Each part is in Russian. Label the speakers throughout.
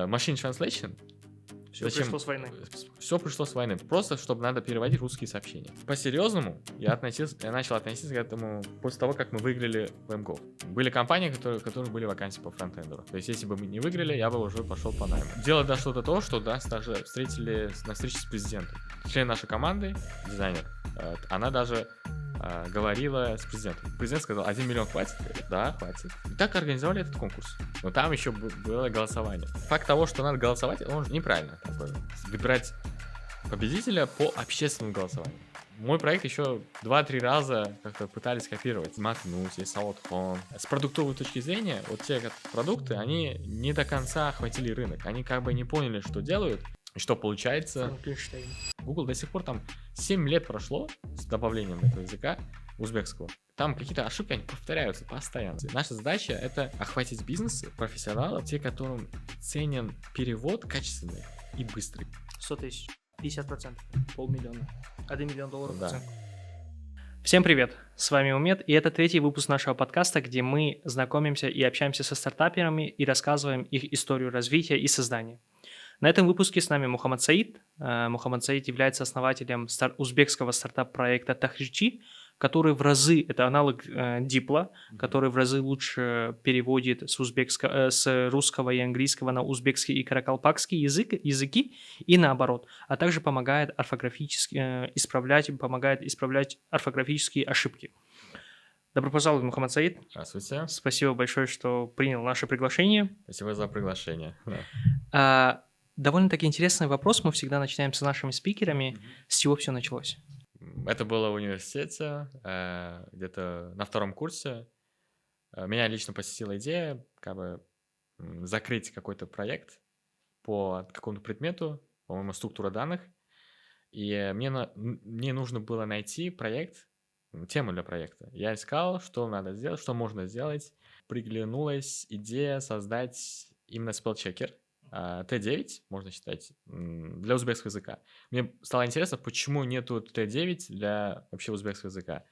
Speaker 1: machine translation.
Speaker 2: Все пришло с войны.
Speaker 1: Все пришло с войны. Просто, чтобы надо переводить русские сообщения. По-серьезному я начал относиться к этому после того, как мы выиграли в mGov. Были компании, которые были вакансии по фронтендеру. То есть, если бы мы не выиграли, я бы уже пошел по найму. Дело дошло до того, что нас даже встретили на встрече с президентом. Член нашей команды, дизайнер, она даже говорила с президентом. Президент сказал, 1 миллион хватит? Говорит, да, хватит. И так организовали этот конкурс. Но там еще было голосование. Факт того, что надо голосовать, он же неправильно. Выбирать победителя по общественному голосованию. Мой проект еще 2-3 раза как-то пытались копировать. Макнуть, есть Саутхон. С продуктовой точки зрения, вот те продукты, они не до конца охватили рынок. Они как бы не поняли, что делают. И что получается? Google до сих пор там 7 лет прошло с добавлением этого языка узбекского. Там какие-то ошибки, они повторяются постоянно. Наша задача — это охватить бизнесы, профессионалов, те, которым ценен перевод качественный и быстрый.
Speaker 2: 100 тысяч, 50%, $500,000, $1 миллион
Speaker 1: Да.
Speaker 2: оценка. Всем привет, с вами Умед, и это 3-й выпуск нашего подкаста, где мы знакомимся и общаемся со стартаперами и рассказываем их историю развития и создания. На этом выпуске с нами Мухаммад Саид. Мухаммад Саид является основателем узбекского стартап-проекта Tahrijchi, который в разы, это аналог Дипла, который в разы лучше переводит с русского и английского на узбекский и каракалпакский языки и наоборот, а также помогает исправлять орфографические ошибки. Добро пожаловать, Мухаммад Саид.
Speaker 1: Здравствуйте.
Speaker 2: Спасибо большое, что принял наше приглашение.
Speaker 1: Спасибо за приглашение.
Speaker 2: Довольно-таки интересный вопрос. Мы всегда начинаем с нашими спикерами. С чего все началось?
Speaker 1: Это было в университете, где-то на 2-м курсе. Меня лично посетила идея как бы закрыть какой-то проект по какому-то предмету, по-моему, структура данных. И мне нужно было найти проект, тему для проекта. Я искал, что надо сделать, что можно сделать. Приглянулась идея создать именно spell-checker. T9, можно считать, для узбекского языка. Мне стало интересно, почему нету T9 для вообще узбекского языка.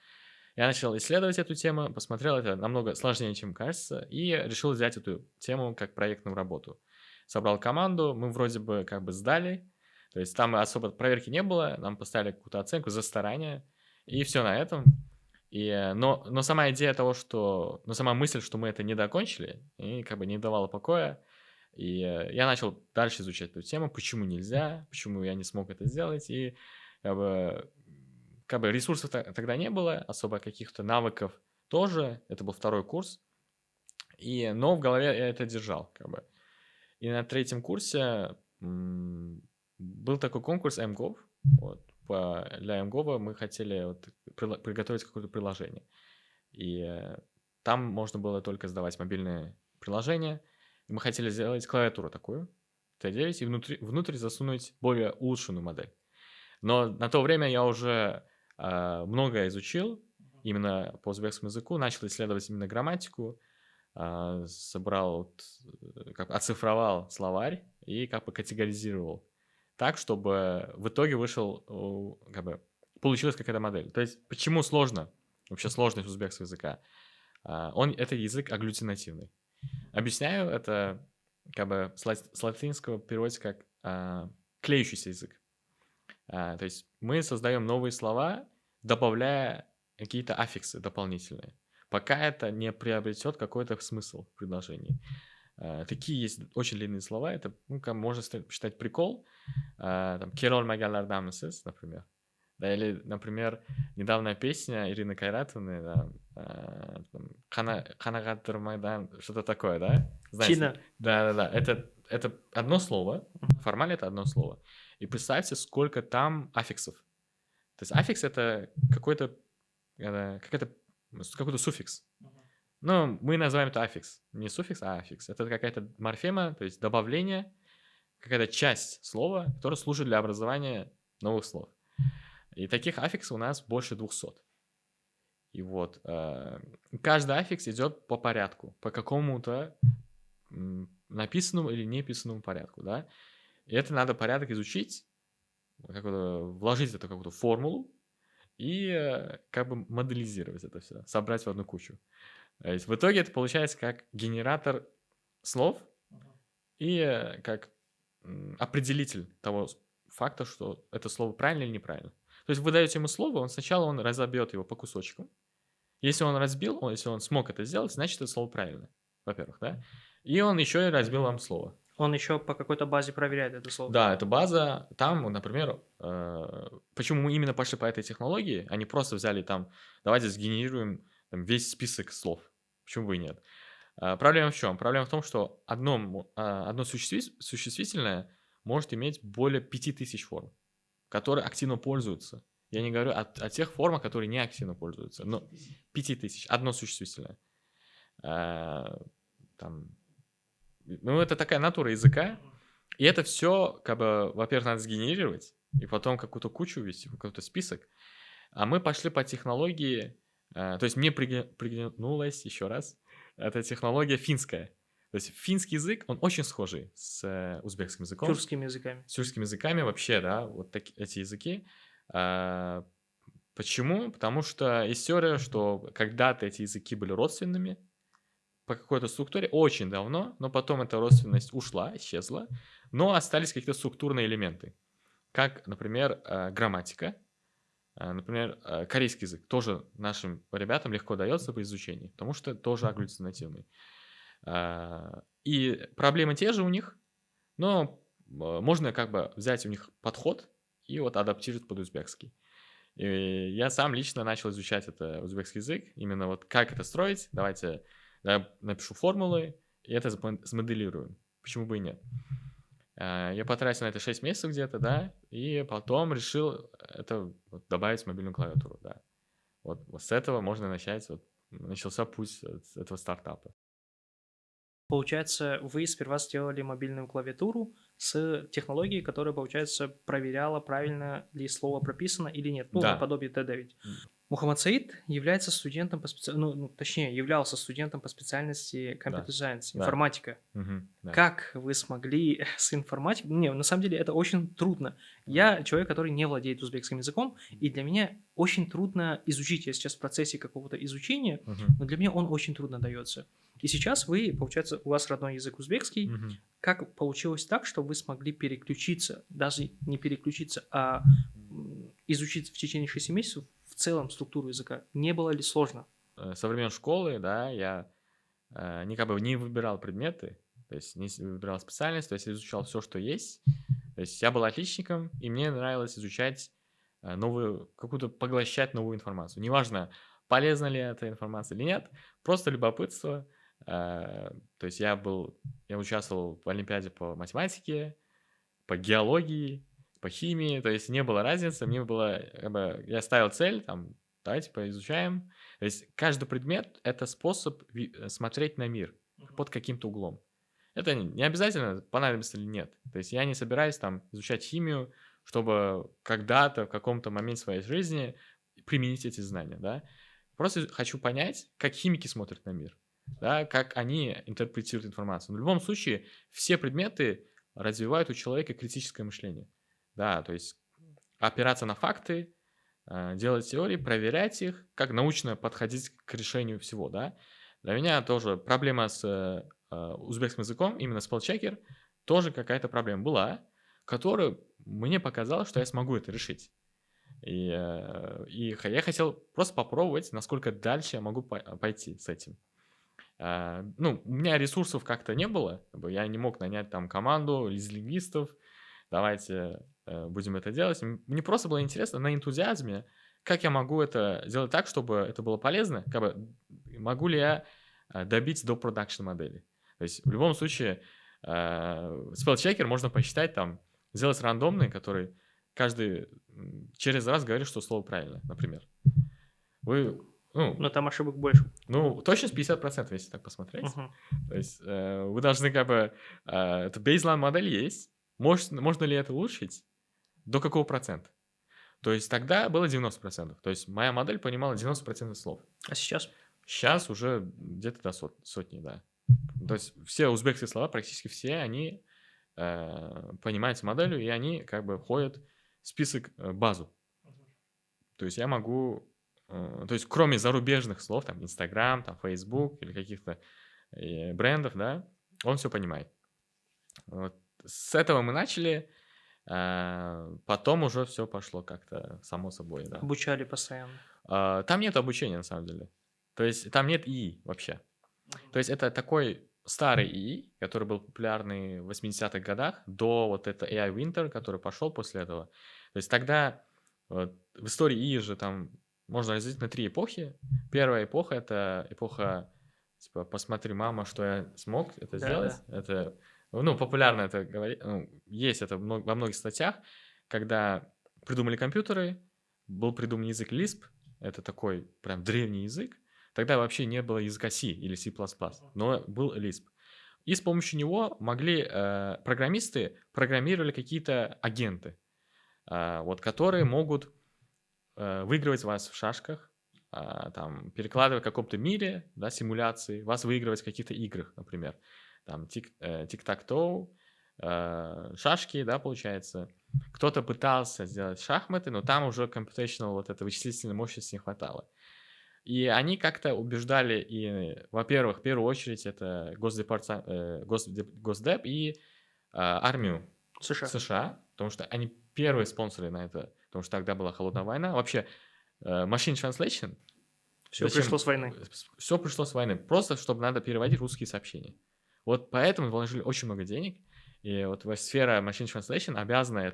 Speaker 1: Я начал исследовать эту тему, посмотрел, это намного сложнее, чем кажется, и решил взять эту тему как проектную работу. Собрал команду, мы вроде бы как бы сдали, то есть там особо проверки не было, нам поставили какую-то оценку за старание, и все на этом. Но сама идея того, сама мысль, что мы это не докончили, и как бы не давала покоя. И я начал дальше изучать эту тему, почему нельзя, почему я не смог это сделать. И как бы ресурсов тогда не было, особо каких-то навыков тоже. Это был 2-й курс. Но в голове я это держал. Как бы. И на 3-м курсе был такой конкурс mGov. Вот. Для mGov мы хотели приготовить какое-то приложение. И там можно было только сдавать мобильные приложения. Мы хотели сделать клавиатуру такую, T9, и внутрь засунуть более улучшенную модель. Но на то время я уже многое изучил именно по узбекскому языку, начал исследовать именно грамматику, оцифровал словарь и как бы категоризировал так, чтобы в итоге получилась какая-то модель. То есть почему вообще сложность узбекского языка? Это язык агглютинативный. Объясняю, это как бы с латинского переводится как клеющийся язык. То есть мы создаем новые слова, добавляя какие-то аффиксы дополнительные, пока это не приобретет какой-то смысл в предложении. Такие есть очень длинные слова, это можно считать прикол. Керол Магалардамсис, например. Да, или, например, недавняя песня Ирины Кайратовны, Ханагаттер Майдан, что-то такое, да?
Speaker 2: Чина.
Speaker 1: Да. Это одно слово, формально это одно слово. И представьте, сколько там аффиксов. То есть аффикс — это какой-то суффикс. Но мы называем это аффикс. Не суффикс, а аффикс. Это какая-то морфема, то есть добавление, какая-то часть слова, которая служит для образования новых слов. И таких аффиксов у нас больше 200. И вот каждый аффикс идет по порядку, по какому-то написанному или неписанному порядку, да. И это надо порядок изучить, вложить это в какую-то формулу и как бы моделизировать это все, собрать в одну кучу. То есть в итоге это получается как генератор слов, и как определитель того факта, что это слово правильно или неправильно. То есть вы даете ему слово, сначала он разобьет его по кусочкам. Если он разбил, если он смог это сделать, значит, это слово правильно, во-первых, да. И он еще и разбил вам слово.
Speaker 2: Он еще по какой-то базе проверяет это слово.
Speaker 1: Да, это база. Там, например, почему мы именно пошли по этой технологии, а не просто взяли там, давайте сгенерируем там, весь список слов. Почему бы и нет? Проблема в чем? Проблема в том, что одно существительное может иметь более 5000 форм, которые активно пользуются. Я не говорю о тех формах, которые не активно пользуются, но 5000, одно существительное. Там, ну, это такая натура языка, и это все, как бы, во-первых, надо сгенерировать, и потом какую-то кучу ввести, какой-то список. А мы пошли по технологии, то есть мне приглянулась еще раз, эта технология финская. То есть финский язык, он очень схожий с узбекским языком.
Speaker 2: Тюркскими языками.
Speaker 1: С тюркскими языками вообще, да, вот эти языки. Почему? Потому что есть теория, что когда-то эти языки были родственными по какой-то структуре очень давно, но потом эта родственность ушла, исчезла, но остались какие-то структурные элементы, как, например, грамматика, например, корейский язык тоже нашим ребятам легко дается по изучению, потому что тоже агглютинативный. И проблемы те же у них, но можно как бы взять у них подход и вот адаптировать под узбекский. И я сам лично начал изучать это узбекский язык, именно вот как это строить. Давайте я напишу формулы и это смоделируем. Почему бы и нет? Я потратил на это 6 месяцев где-то, да, и потом решил это вот добавить в мобильную клавиатуру, да. Вот с этого можно начать, вот начался путь этого стартапа.
Speaker 2: Получается, вы сперва сделали мобильную клавиатуру с технологией, которая, получается, проверяла, правильно ли слово прописано или нет. Ну,
Speaker 1: Да.
Speaker 2: наподобие Т9. Мухаммад Саид является студентом по точнее, являлся студентом по специальности Computer Science,
Speaker 1: Да.
Speaker 2: информатика.
Speaker 1: Да.
Speaker 2: Как вы смогли с информатикой... Не, на самом деле это очень трудно. Я человек, который не владеет узбекским языком, и для меня очень трудно изучить. Я сейчас в процессе какого-то изучения, но для меня он очень трудно дается. И сейчас вы, получается, у вас родной язык узбекский. Как получилось так, что вы смогли переключиться, даже не переключиться, а изучить в течение 6 месяцев в целом структуру языка? Не было ли сложно?
Speaker 1: Со времен школы, да, я не выбирал предметы, то есть не выбирал специальность, то есть изучал все, что есть. То есть я был отличником, и мне нравилось изучать поглощать новую информацию. Неважно, полезна ли эта информация или нет, просто любопытство. То есть я участвовал в олимпиаде по математике, по геологии, по химии, то есть не было разницы, я ставил цель, там, давайте поизучаем. То есть каждый предмет — это способ смотреть на мир под каким-то углом. Это не обязательно понадобится или нет. То есть я не собираюсь там изучать химию, чтобы когда-то, в каком-то моменте своей жизни применить эти знания, да. Просто хочу понять, как химики смотрят на мир, да, как они интерпретируют информацию. Но в любом случае все предметы развивают у человека критическое мышление. Да, то есть опираться на факты, делать теории, проверять их, как научно подходить к решению всего, да. Для меня тоже проблема с узбекским языком, именно spellchecker, тоже какая-то проблема была, которую мне показалось, что я смогу это решить. И я хотел просто попробовать, насколько дальше я могу пойти с этим. Ну, у меня ресурсов как-то не было, я не мог нанять там команду из лингвистов, давайте будем это делать. Мне просто было интересно на энтузиазме, как я могу это сделать так, чтобы это было полезно, как бы могу ли я добить до продакшн модели. То есть в любом случае спеллчекер можно посчитать там, сделать рандомный, который каждый через раз говорит, что слово правильно, например.
Speaker 2: Но там ошибок больше.
Speaker 1: Ну, точность 50%, если так посмотреть. То есть вы должны как бы... Это бейзлайн модель есть. Можно ли это улучшить? До какого процента? То есть тогда было 90%. То есть моя модель понимала 90% слов.
Speaker 2: А сейчас?
Speaker 1: Сейчас уже где-то до сотни, да. То есть все узбекские слова, практически все, они понимаются моделью, и они как бы входят в список базу. То есть я могу... То есть кроме зарубежных слов, там, Instagram, там, Facebook или каких-то брендов, да, он все понимает. Вот с этого мы начали, потом уже все пошло как-то само собой, да.
Speaker 2: Обучали постоянно.
Speaker 1: Там нет обучения на самом деле. То есть там нет ИИ вообще. То есть это такой старый ИИ, который был популярный в 80-х годах, до вот это AI Winter, который пошел после этого. То есть тогда вот, в истории ИИ же там можно разделить на 3 эпохи. Первая эпоха — это эпоха, типа, посмотри, мама, что я смог это сделать.
Speaker 2: Да-да.
Speaker 1: Это, ну, популярно это говорить, есть это во многих статьях, когда придумали компьютеры, был придуман язык Lisp, это такой прям древний язык. Тогда вообще не было языка C или C++, но был Lisp. И с помощью него могли программисты программировали какие-то агенты, вот, которые могут выигрывать вас в шашках, там, перекладывать в каком-то мире, да, симуляции, вас выигрывать в каких-то играх, например. Там тик-так-тоу, шашки, да, получается. Кто-то пытался сделать шахматы, но там уже computational, вот этой вычислительной мощности не хватало. И они как-то убеждали, и, во-первых, в первую очередь, это Госдеп и армию
Speaker 2: США.
Speaker 1: США, потому что они первые спонсоры на это, потому что тогда была холодная война. Вообще, machine translation,
Speaker 2: Все пришло с войны.
Speaker 1: все пришло с войны, просто чтобы надо переводить русские сообщения. Вот поэтому вложили очень много денег, и вот сфера machine translation обязана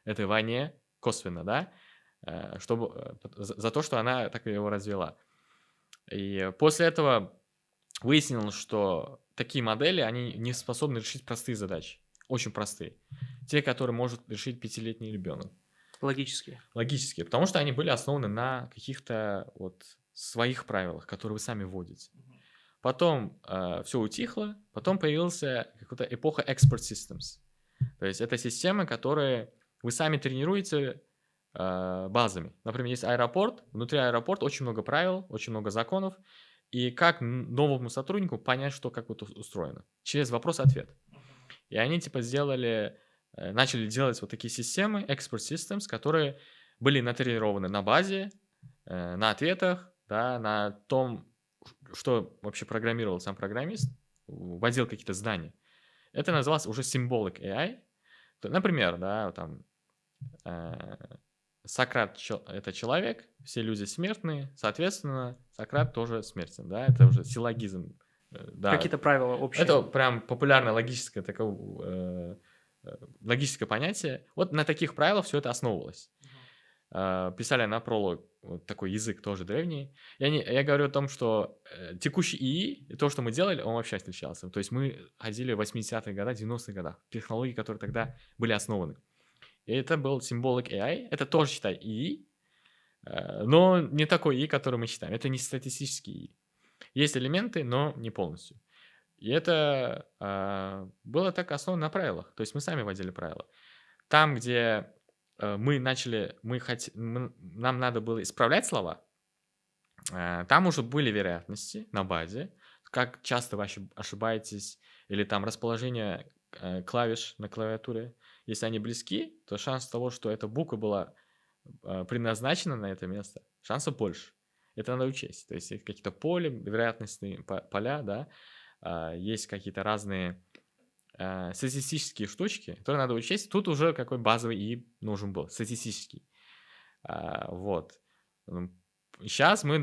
Speaker 1: этой войне косвенно, да, чтобы, за то, что она так его развела. И после этого выяснилось, что такие модели, они не способны решить простые задачи. Очень простые. Те, которые может решить 5-летний ребенок.
Speaker 2: Логически.
Speaker 1: Логические. Потому что они были основаны на каких-то вот своих правилах, которые вы сами вводите. Потом все утихло, потом появился какая-то эпоха expert systems. То есть это системы, которые вы сами тренируете базами. Например, есть аэропорт, внутри аэропорта очень много правил, очень много законов, и как новому сотруднику понять, что как вот устроено? Через вопрос-ответ. И они типа начали делать вот такие системы, expert systems, которые были натренированы на базе, на ответах, да, на том, что вообще программировал сам программист, вводил какие-то знания. Это называлось уже symbolic AI. Например, да, там э, Сократ это человек, все люди смертные, соответственно, Сократ тоже смертен, да, это уже силлогизм, да.
Speaker 2: Какие-то правила общие.
Speaker 1: Это прям популярное логическое логическое понятие. Вот на таких правилах все это основывалось. Писали на пролог вот такой язык тоже древний. Я говорю о том, что текущий ИИ, то, что мы делали, он вообще отличался. То есть мы ходили в 80-х годах, 90-х годах, технологии, которые тогда были основаны. И это был Symbolic AI. Это тоже, считай, ИИ, но не такой ИИ, который мы считаем. Это не статистический ИИ. Есть элементы, но не полностью. И это было так основано на правилах. То есть мы сами вводили правила. Там, где нам надо было исправлять слова, там уже были вероятности на базе, как часто вы ошибаетесь, или там расположение клавиш на клавиатуре. Если они близки, то шанс того, что эта буква была предназначена на это место, шансов больше. Это надо учесть. То есть какие-то вероятностные поля, да, есть какие-то разные статистические штучки, которые надо учесть. Тут уже какой базовый ИИ нужен был, статистический. Вот. Сейчас мы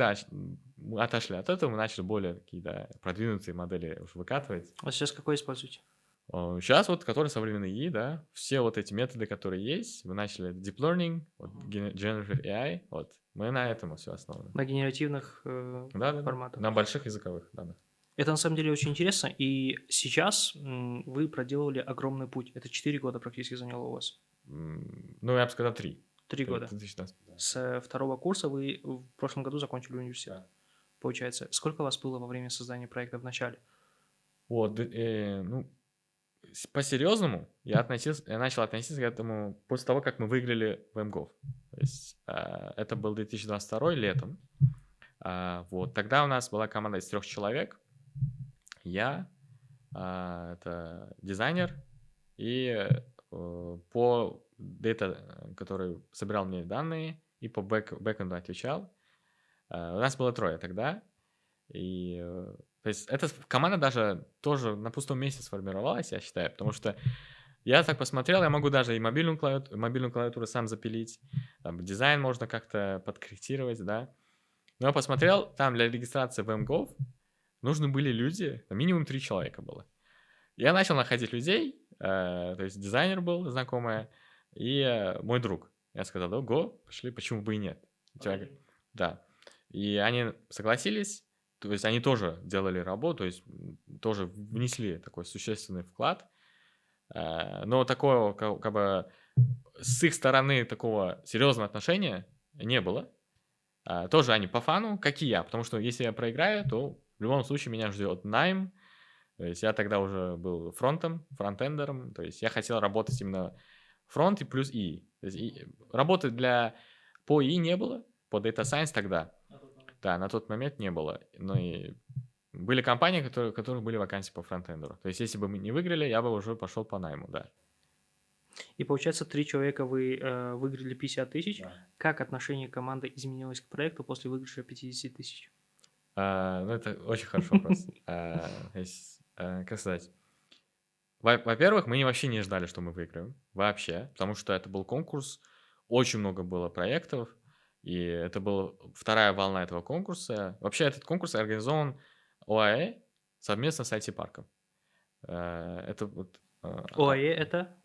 Speaker 1: отошли от этого, мы начали более какие-то продвинутые модели уже выкатывать.
Speaker 2: А сейчас какой используете?
Speaker 1: Сейчас вот, который современный ИИ, да, все вот эти методы, которые есть, мы начали Deep Learning, вот, Generative AI, вот, мы на этом все основаны.
Speaker 2: На генеративных
Speaker 1: Да,
Speaker 2: форматах.
Speaker 1: на больших языковых, да.
Speaker 2: Это на самом деле очень интересно, и сейчас вы проделали огромный путь. Это 4 года практически заняло у вас.
Speaker 1: Ну, я бы сказал 3.
Speaker 2: 3 года.
Speaker 1: 2016, да.
Speaker 2: С второго курса вы в прошлом году закончили университет.
Speaker 1: Да.
Speaker 2: Получается, сколько у вас было во время создания проекта в начале?
Speaker 1: Вот, ну, по-серьезному я начал относиться к этому после того, как мы выиграли в МГОВ. То есть это был 2022 летом. Вот, тогда у нас была команда из 3 человек. Я, это дизайнер, и по дата, который собирал мне данные, и по бэкэнду отвечал. У нас было 3 тогда. И То есть эта команда даже тоже на пустом месте сформировалась, я считаю, потому что я так посмотрел, я могу даже и мобильную клавиатуру сам запилить, там, дизайн можно как-то подкорректировать, да. Но я посмотрел, там для регистрации в mGov нужны были люди, минимум 3 человека было. Я начал находить людей, то есть дизайнер был знакомая и мой друг. Я сказал, да, пошли, почему бы и нет. Да. И они согласились, то есть они тоже делали работу, то есть тоже внесли такой существенный вклад. Но такого, как бы, с их стороны такого серьезного отношения не было. Тоже они по фану, как и я, потому что если я проиграю, то в любом случае меня ждет найм. То есть я тогда уже был фронтендером, то есть я хотел работать именно фронт и плюс ИИ. То есть работы по ИИ не было, по Data Science тогда. Да, на тот момент не было. Но и были компании, у которых были вакансии по фронтендеру. То есть если бы мы не выиграли, я бы уже пошел по найму, да.
Speaker 2: И получается, 3 человека вы выиграли 50 тысяч.
Speaker 1: Да.
Speaker 2: Как отношение команды изменилось к проекту после выигрыша 50 тысяч?
Speaker 1: Ну, это очень хороший вопрос. То есть, как сказать? Во-первых, мы вообще не ждали, что мы выиграем. Вообще. Потому что это был конкурс, очень много было проектов, и это была вторая волна этого конкурса. Вообще этот конкурс организован ОАЭ совместно с IT-парком. Это вот
Speaker 2: ОАЭ это?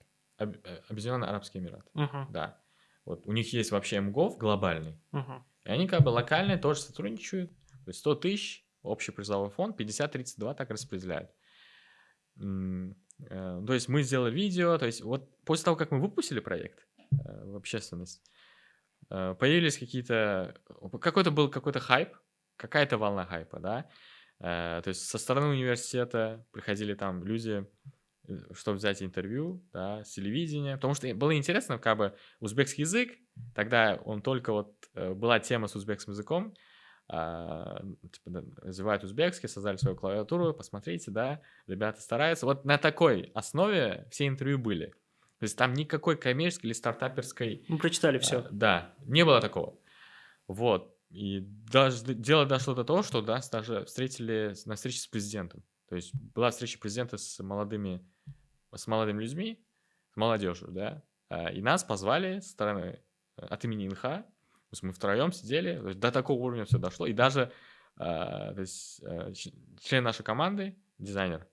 Speaker 1: Объединенные Арабские Эмираты.
Speaker 2: Угу.
Speaker 1: Да. Вот у них есть вообще МГОВ глобальный,
Speaker 2: Угу.
Speaker 1: и они как бы локальные тоже сотрудничают. То есть 100 тысяч, общий призовой фонд, 50-32 так распределяют. То есть мы сделали видео, то есть вот после того, как мы выпустили проект в общественность, появились какой-то был какой-то хайп, какая-то волна хайпа, да. То есть со стороны университета приходили там люди, чтобы взять интервью, да, с телевидения, потому что было интересно, как бы узбекский язык, тогда он только была тема с узбекским языком, типа, развивают узбекский, создали свою клавиатуру, посмотрите, да, ребята стараются. Вот на такой основе все интервью были. То есть там никакой коммерческой или стартаперской...
Speaker 2: Мы прочитали все.
Speaker 1: Да, не было такого. Вот. И даже дело дошло до того, что нас даже встретили на встрече с президентом. То есть была встреча президента с молодыми людьми, с молодежью, да. И нас позвали со стороны от имени ИНХА. То есть мы втроем сидели, то есть до такого уровня все дошло. И даже то есть, член нашей команды, дизайнер,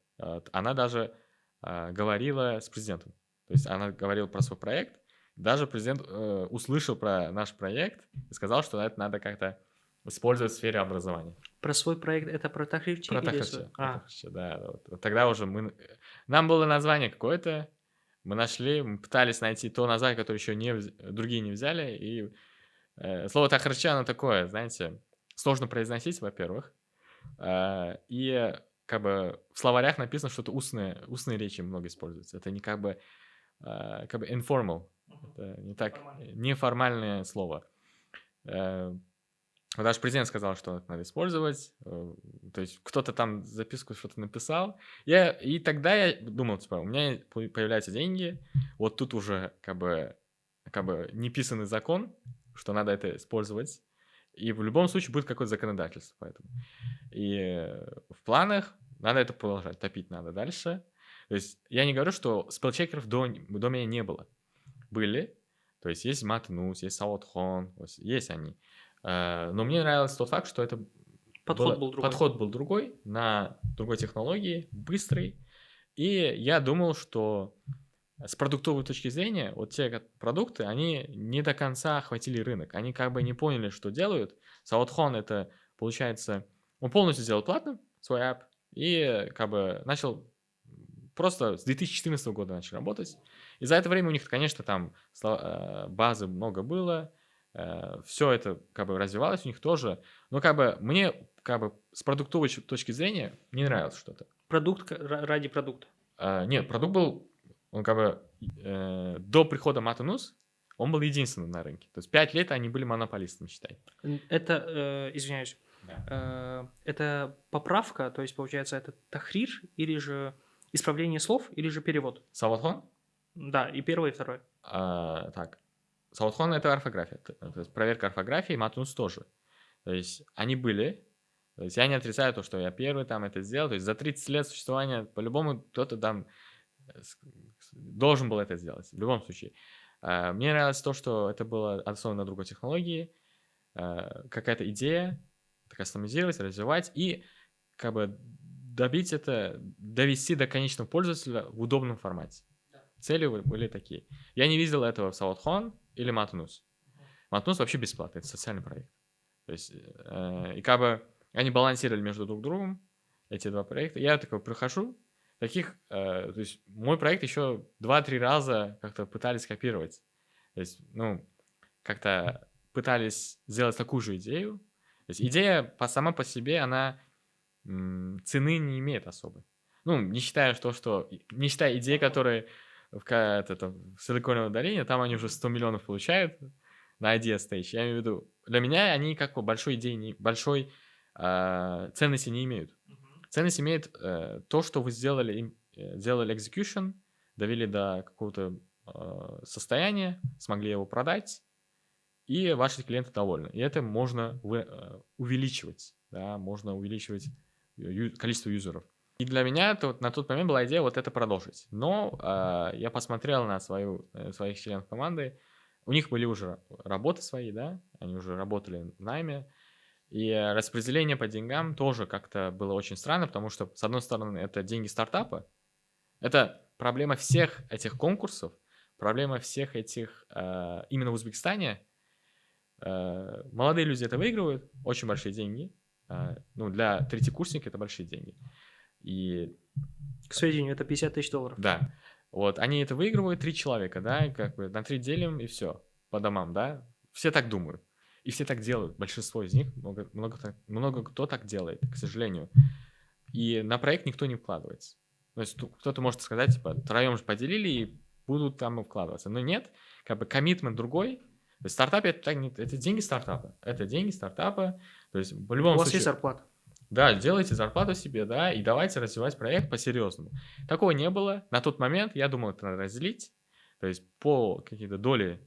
Speaker 1: она даже говорила с президентом. То есть она говорила про свой проект. Даже президент услышал про наш проект и сказал, что это надо как-то использовать в сфере образования.
Speaker 2: Про свой проект это про Тахрирчи?
Speaker 1: Про
Speaker 2: или
Speaker 1: Тахрирчи,
Speaker 2: А,
Speaker 1: да. Вот тогда уже нам было название какое-то, мы нашли, мы пытались найти то название, которое еще другие не взяли, и слово Тахрирчи, оно такое, знаете, сложно произносить, во-первых, и как бы в словарях написано, что это устные речи много используются. Это не как бы informal, это не так, неформальное слово. Даже президент сказал, что это надо использовать. То есть кто-то там записку что-то написал. И тогда я думал, типа, у меня появляются деньги. Вот тут уже как бы неписанный закон, что надо это использовать. И в любом случае будет какое-то законодательство. Поэтому. И в планах надо это продолжать. Топить надо дальше. То есть я не говорю, что спелчекеров до меня не было. Были. То есть есть Матнус, есть Саутхон, есть они. Но мне нравился тот факт, что это подход был другой, на другой технологии, быстрый. И я думал, что с продуктовой точки зрения, вот те продукты, они не до конца охватили рынок. Они как бы не поняли, что делают. Саутхон это, получается, он полностью сделал платным свой app и как бы начал просто с 2014 года начал работать. И за это время у них, конечно, там базы много было, все это как бы развивалось у них тоже, но как бы мне как бы с продуктовой точки зрения не нравилось что-то.
Speaker 2: Продукт ради продукта?
Speaker 1: Нет, продукт был, он как бы до прихода Матанус, он был единственным на рынке. То есть 5 лет они были монополистами, считай.
Speaker 2: Это, извиняюсь,
Speaker 1: Да.
Speaker 2: это поправка, то есть получается это тахрир или же исправление слов, или же перевод?
Speaker 1: Саутхон?
Speaker 2: Да, и первое, и второе.
Speaker 1: Так. Саутхон — это орфография, то есть проверка орфографии, Матунус тоже. То есть они были, То есть я не отрицаю то, что я первый там это сделал. То есть за 30 лет существования по-любому кто-то там должен был это сделать. В любом случае. Мне нравилось то, что это было основано на другой технологии. Какая-то идея, кастомизировать, развивать и как бы добить это, довести до конечного пользователя в удобном формате. Цели были такие. Я не видел этого в Саутхон или Матунус. Матунус вообще бесплатный, это социальный проект. То есть, и как бы они балансировали между друг другом, эти два проекта. Я такой прохожу, то есть мой проект еще 2-3 раза как-то пытались копировать. То есть, как-то пытались сделать такую же идею. То есть идея сама по себе, она цены не имеет особой. Не считая не считая идеи, которые в Силиконовой долине, там они уже 100 миллионов получают на Idea Stage. Я имею в виду, для меня они как бы большой ценности не имеют. Ценность имеет то, что вы сделали execution, довели до какого-то состояния, смогли его продать, и ваши клиенты довольны. И это можно увеличивать, да, можно увеличивать количество юзеров. И для меня на тот момент была идея вот это продолжить. Но я посмотрел на своих членов команды, у них были уже работы свои, да, они уже работали в найме, и распределение по деньгам тоже как-то было очень странно, потому что, с одной стороны, это деньги стартапа, это проблема всех этих конкурсов, проблема всех этих, именно в Узбекистане, молодые люди это выигрывают, очень большие деньги, для третьекурсника это большие деньги. И,
Speaker 2: К сведению, это $50 тысяч.
Speaker 1: да, вот, они это выигрывают, 3 человека, да, и как бы на 3 делим, и все, по домам, да, все так думают. И все так делают, большинство из них, много кто так делает, к сожалению. И на проект никто не вкладывается. То есть кто-то может сказать, типа, втроем же поделили и будут там вкладываться. Но нет, как бы коммитмент другой. То есть в стартапе это деньги стартапа. Это деньги стартапа. То есть в любом
Speaker 2: У вас
Speaker 1: случае...
Speaker 2: есть зарплата.
Speaker 1: Да, делайте зарплату себе, да, и давайте развивать проект по-серьезному. Такого не было. На тот момент я думал, это надо разделить. То есть по какие-то доли,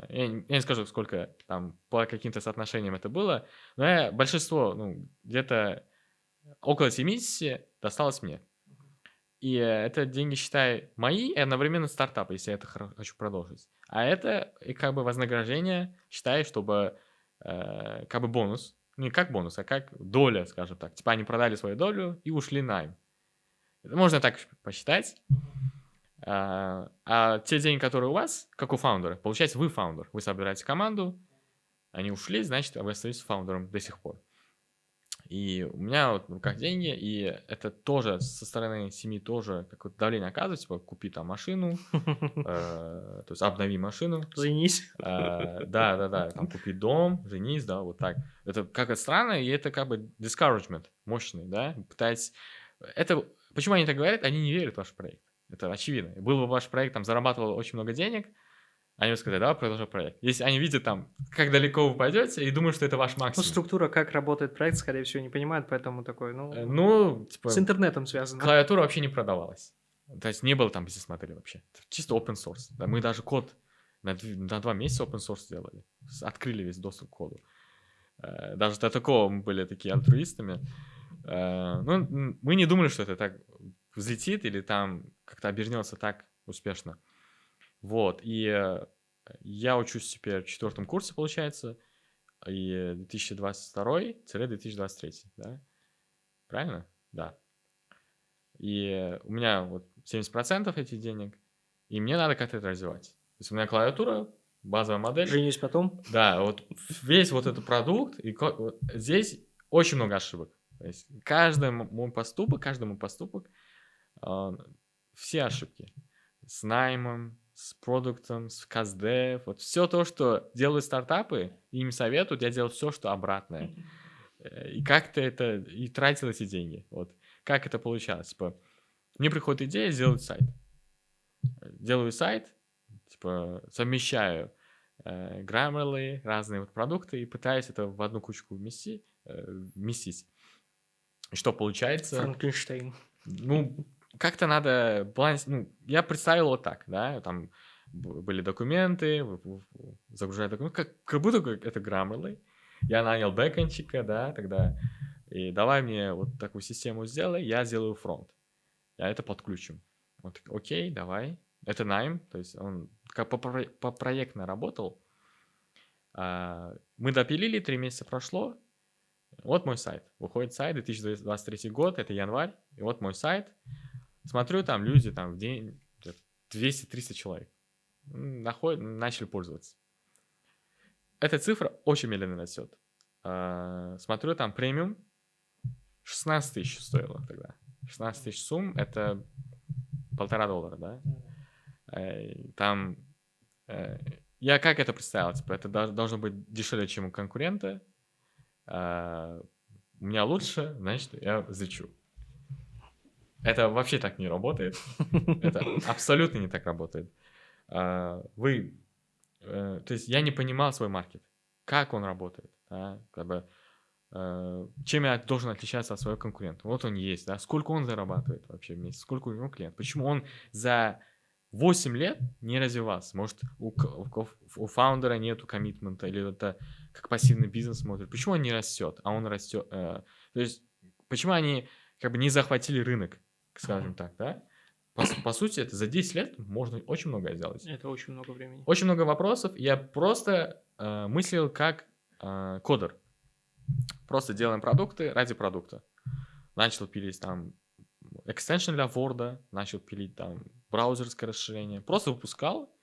Speaker 1: я не скажу, сколько там по каким-то соотношениям это было, но большинство, где-то около 70 досталось мне. И это деньги, считай, мои и одновременно стартап, если я это хочу продолжить. А это и как бы вознаграждение, считай, чтобы как бы бонус. Не как бонус, а как доля, скажем так. Типа они продали свою долю и ушли найм. Это можно так посчитать. А те деньги, которые у вас, как у фаундера, получается, вы фаундер. Вы собираете команду, они ушли, значит, вы остаетесь фаундером до сих пор. И у меня вот в руках деньги, и это тоже со стороны семьи тоже какое-то давление оказывается, типа купи там машину, то есть обнови машину.
Speaker 2: Женись.
Speaker 1: Да, там купи дом, женись, да, вот так. Это как-то странно, и это как бы discouragement мощный, да, пытаясь... Почему они так говорят? Они не верят в ваш проект. Это очевидно. Был бы ваш проект, там зарабатывал очень много денег, они бы сказали, давай продолжай проект. Если они видят там, как далеко вы пойдете, и думают, что это ваш максимум.
Speaker 2: Структура, как работает проект, скорее всего, не понимают, поэтому такой,
Speaker 1: типа...
Speaker 2: С интернетом связано.
Speaker 1: Клавиатура вообще не продавалась. То есть не было там бизнес-модели вообще. Чисто open source. Да, мы даже код на 2 месяца open source сделали. Открыли весь доступ к коду. Даже до такого мы были такие альтруистами. Мы не думали, что это так взлетит или там как-то обернется так успешно. Вот, и я учусь теперь в 4 курсе, получается, и 2022-2023, да? Правильно? Да. И у меня вот 70% этих денег, и мне надо как-то это развивать. То есть у меня клавиатура, базовая модель.
Speaker 2: Женюсь потом.
Speaker 1: Да, вот весь вот этот продукт, и здесь очень много ошибок. То есть каждый мой поступок, все ошибки. С наймом, с продуктом, с каздев, вот все то, что делают стартапы, им советуют, я делал все, что обратное. И как-то это, и тратил эти деньги. Вот. Как это получалось? Типа, мне приходит идея сделать сайт. Делаю сайт, типа, совмещаю Grammarly, разные вот продукты, и пытаюсь это в одну кучку вместить. И что получается?
Speaker 2: Франкенштейн.
Speaker 1: Как-то надо баланс... я представил вот так, да, там были документы, загружаю документы, как будто это Grammarly. Я нанял бэкэндчика, да, тогда и давай мне вот такую систему сделай, я сделаю фронт. Я это подключим. Он такой, окей, давай. Это найм, то есть он как по проектно работал. Мы допилили, 3 месяца прошло. Вот мой сайт. Выходит сайт, 2023 год, это январь. И вот мой сайт. Смотрю, там люди там в день 200-300 человек начали пользоваться. Эта цифра очень медленно растет. Смотрю, там премиум 16 тысяч стоило тогда. 16 тысяч сумм, это $1,5, да? Там, я как это представил? Типа, это должно быть дешевле, чем у конкурента. У меня лучше, значит, я зачу. Это вообще так не работает. Это абсолютно не так работает. То есть я не понимал свой маркет, как он работает, да? Как бы, чем я должен отличаться от своего конкурента. Вот он есть, да, сколько он зарабатывает вообще в месяц, сколько у него клиентов, почему он за 8 лет не развивался. Может, у фаундера нету коммитмента, или это как пассивный бизнес смотрит. Почему он не растет, а он растет? То есть, почему они как бы не захватили рынок, скажем так, да? По сути, это за 10 лет можно очень многое сделать.
Speaker 2: Это очень много времени.
Speaker 1: Очень много вопросов. Я просто мыслил как кодер. Просто делаем продукты ради продукта. Начал пилить там экстеншн для Word, начал пилить там браузерское расширение. Просто выпускал,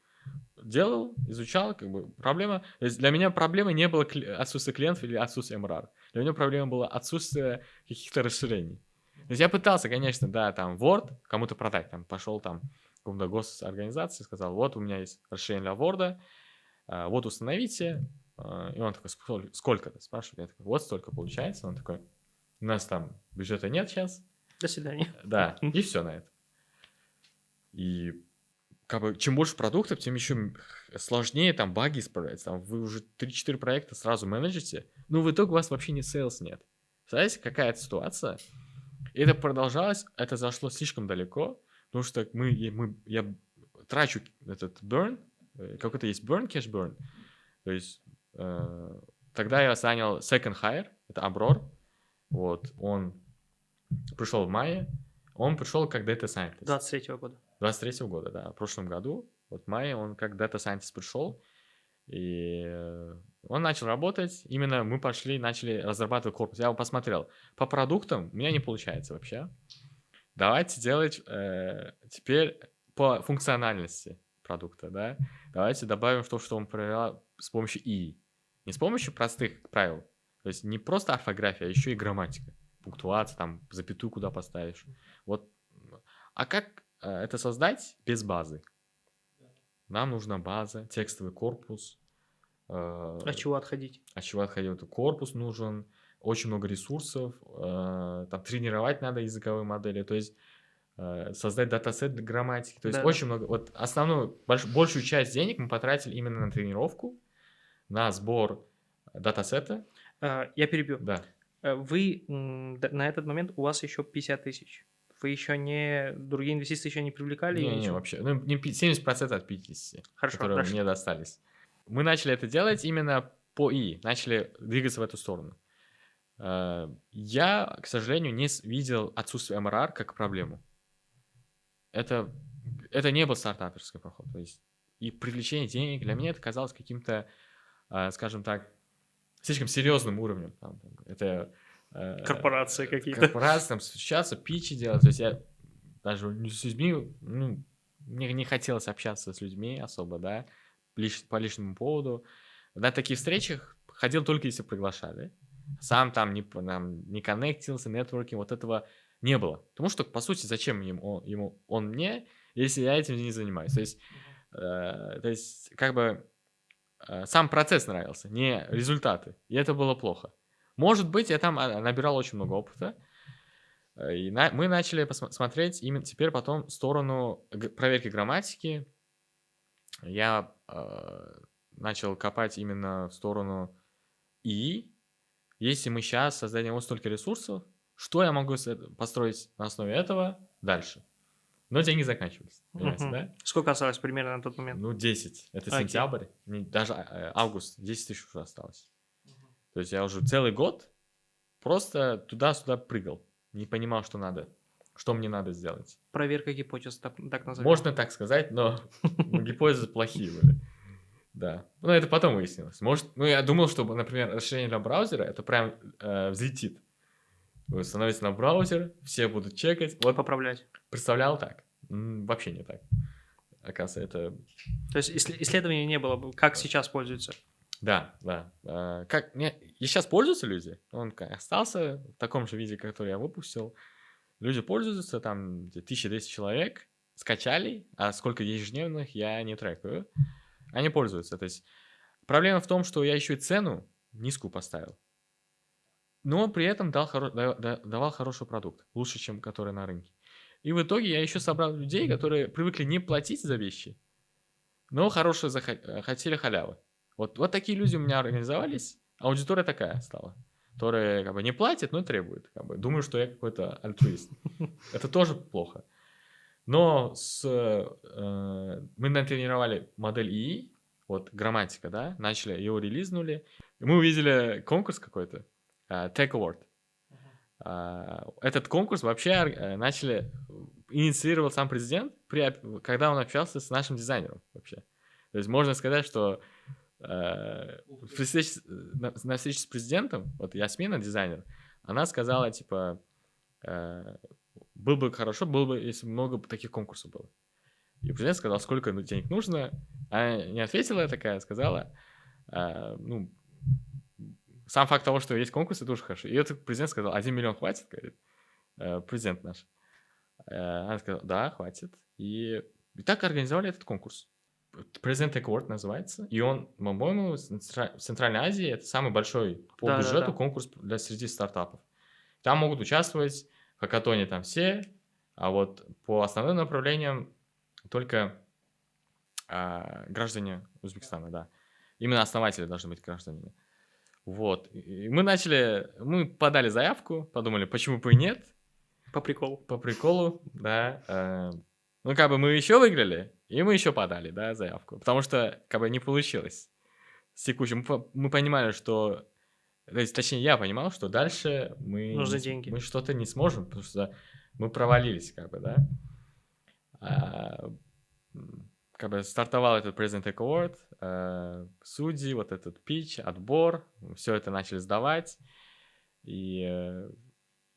Speaker 1: делал, изучал, как бы проблема. То есть для меня проблемой не было отсутствие клиентов или отсутствие MRR. Для меня проблема была отсутствие каких-то расширений. То есть я пытался, конечно, да, там Word кому-то продать, там пошел там в какую-то госорганизацию, сказал, вот у меня есть расширение для Word, вот установите. И он такой, сколько-то спрашивает, я такой, вот столько получается. Он такой, у нас там бюджета нет сейчас.
Speaker 2: До свидания.
Speaker 1: Да, и все на это. И как бы чем больше продуктов, тем еще сложнее там баги исправлять. Там вы уже 3-4 проекта сразу менеджите, но в итоге у вас вообще ни sales нет. Представляете, какая-то ситуация? И это продолжалось, это зашло слишком далеко, потому что я трачу этот burn, какой-то есть burn, cash burn. То есть тогда я занял second hire, это Аброр. Вот, он пришел в мае, он пришел как data scientist.
Speaker 2: 23-го года.
Speaker 1: 23-го года, да, в прошлом году, вот в мае он как data scientist пришел, и он начал работать, именно мы начали разрабатывать корпус. Я его посмотрел, по продуктам у меня не получается вообще. Давайте делать теперь по функциональности продукта, да, давайте добавим то, что он проверял с помощью ИИ. Не с помощью простых правил, то есть не просто орфография, а еще и грамматика, пунктуация, там, запятую куда поставишь. Вот. А как это создать без базы? Нам нужна база, текстовый корпус.
Speaker 2: От чего отходить?
Speaker 1: От чего отходить? Корпус нужен, очень много ресурсов, там тренировать надо языковые модели, то есть создать датасет для грамматики. То есть очень много. Вот большую часть денег мы потратили именно на тренировку, на сбор датасета.
Speaker 2: Я перебью.
Speaker 1: Да.
Speaker 2: Вы на этот момент у вас еще 50 тысяч. Вы еще другие инвестиции еще не привлекали?
Speaker 1: Не, вообще. Ну, 70% от 50,
Speaker 2: Хорошо,
Speaker 1: которые мне достались. Мы начали это делать именно по ИИ, начали двигаться в эту сторону. Я, к сожалению, не видел отсутствие MRR как проблему. Это не был стартаперский подход. То есть и привлечение денег для меня это казалось каким-то, скажем так, слишком серьезным уровнем. Это
Speaker 2: корпорации какие-то.
Speaker 1: Корпорации, там, встречаться, питчи делать. То есть я даже с людьми, мне не хотелось общаться с людьми особо, да, по личному поводу. На таких встречах ходил только если приглашали. Сам там не коннектился, нетворкинг, вот этого не было. Потому что, по сути, зачем он мне, если я этим не занимаюсь? То есть как бы сам процесс нравился, не результаты. И это было плохо. Может быть, я там набирал очень много опыта. И мы начали смотреть именно теперь потом в сторону проверки грамматики. Я начал копать именно в сторону ИИ. Если мы сейчас создадим вот столько ресурсов, что я могу построить на основе этого дальше? Но деньги заканчивались. Понимаете, да?
Speaker 2: Сколько осталось примерно на тот момент?
Speaker 1: 10. Это сентябрь. Даже август. 10 тысяч уже осталось. То есть я уже целый год просто туда-сюда прыгал. Не понимал, что надо, что мне надо сделать.
Speaker 2: Проверка гипотез, так назовем.
Speaker 1: Можно так сказать, но гипотезы плохие были. Да. Но это потом выяснилось. Может, я думал, что, например, расширение для браузера, это прям взлетит. Вы становитесь на браузер, все будут чекать. Вот
Speaker 2: Поправлять.
Speaker 1: представлял так. Вообще не так. Оказывается, это...
Speaker 2: То есть исследований не было, как сейчас пользуются.
Speaker 1: Да. И сейчас пользуются люди. Он остался в таком же виде, который я выпустил. Люди пользуются, там 1200 человек скачали, а сколько ежедневных я не трекаю. Они пользуются. То есть проблема в том, что я еще и цену низкую поставил. Но при этом давал хороший продукт, лучше, чем который на рынке. И в итоге я еще собрал людей, которые привыкли не платить за вещи, но хотели халявы. Вот такие люди у меня организовались, аудитория такая стала, которая как бы не платит, но требует. Как бы. Думаю, что я какой-то альтруист. Это тоже плохо. Но мы натренировали модель ИИ, вот грамматика, да, начали, ее релизнули. И мы увидели конкурс какой-то, Tech Award. Этот конкурс вообще инициировал сам президент, когда он общался с нашим дизайнером вообще. То есть можно сказать, что на встрече с президентом, вот Ясмина, дизайнер, она сказала, типа, было бы хорошо, если много таких конкурсов было. И президент сказал, сколько денег нужно. Она не ответила такая, сказала, сам факт того, что есть конкурс, это уже хорошо. И этот президент сказал, 1 миллион хватит, говорит, президент наш. Она сказала, да, хватит. И так организовали этот конкурс. President Tech Award называется. И он, по-моему, в Центральной Азии это самый большой по бюджету конкурс среди стартапов. Там могут участвовать в хакатоне там все, а вот по основным направлениям только граждане Узбекистана, да. Именно основатели должны быть гражданами. Вот. И мы подали заявку, подумали, почему бы и нет.
Speaker 2: По приколу.
Speaker 1: По приколу, да. Как бы мы еще выиграли, и мы еще подали, да, заявку. Потому что, как бы, не получилось с текущим. Мы понимали, что... То есть, точнее, я понимал, что дальше мы что-то не сможем, потому что мы провалились, как бы, да. Как бы стартовал этот President Tech Award, судьи, вот этот питч, отбор, все это начали сдавать. И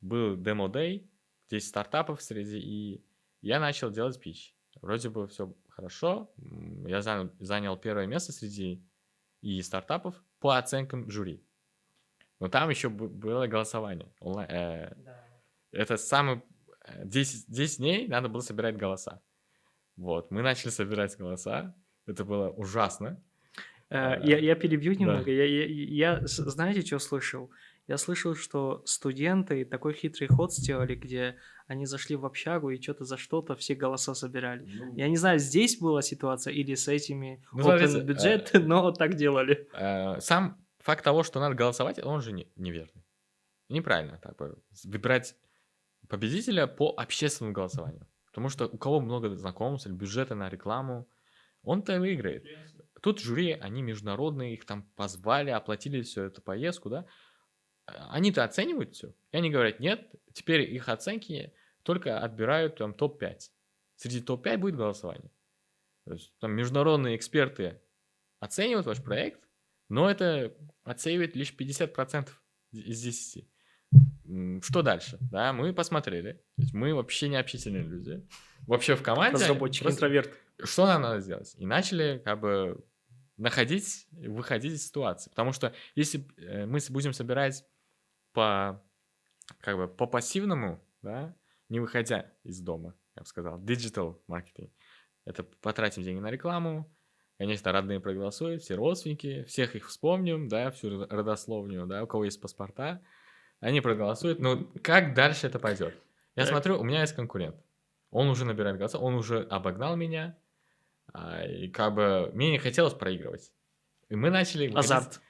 Speaker 1: был демо-дэй, 10 стартапов среди, и я начал делать питч. Вроде бы все хорошо. Я занял первое место среди и стартапов по оценкам жюри. Но там еще было голосование. Это самые 10 дней надо было собирать голоса. Вот, мы начали собирать голоса. Это было ужасно.
Speaker 2: Я перебью немного. Да. Я знаете, что слышал? Я слышал, что студенты такой хитрый ход сделали, где они зашли в общагу и что-то за что-то все голоса собирали. Я не знаю, здесь была ситуация или с этими open бюджет, но так делали.
Speaker 1: Сам факт того, что надо голосовать, он же неверный. Неправильно так выбирать победителя по общественному голосованию. Потому что у кого много знакомств или бюджета на рекламу, он-то и выиграет. Тут жюри, они международные, их там позвали, оплатили всю эту поездку, да. Они-то оценивают все. И они говорят, нет, теперь их оценки только отбирают там топ-5. Среди топ-5 будет голосование. То есть там международные эксперты оценивают ваш проект, но это оценивает лишь 50% из 10. Что дальше? Да, мы посмотрели. Мы вообще не общительные люди. Вообще в команде...
Speaker 2: Разработчик, интроверт.
Speaker 1: Что нам надо сделать? И начали как бы выходить из ситуации. Потому что если мы будем собирать по пассивному, да, не выходя из дома, я бы сказал, digital маркетинг, это потратим деньги на рекламу, конечно, родные проголосуют, все родственники, всех их вспомним, да, всю родословную, да, у кого есть паспорта, они проголосуют, но как дальше это пойдет? Я смотрю, у меня есть конкурент, он уже набирает голоса, он уже обогнал меня, и как бы мне не хотелось проигрывать. И мы начали...
Speaker 2: Азарт.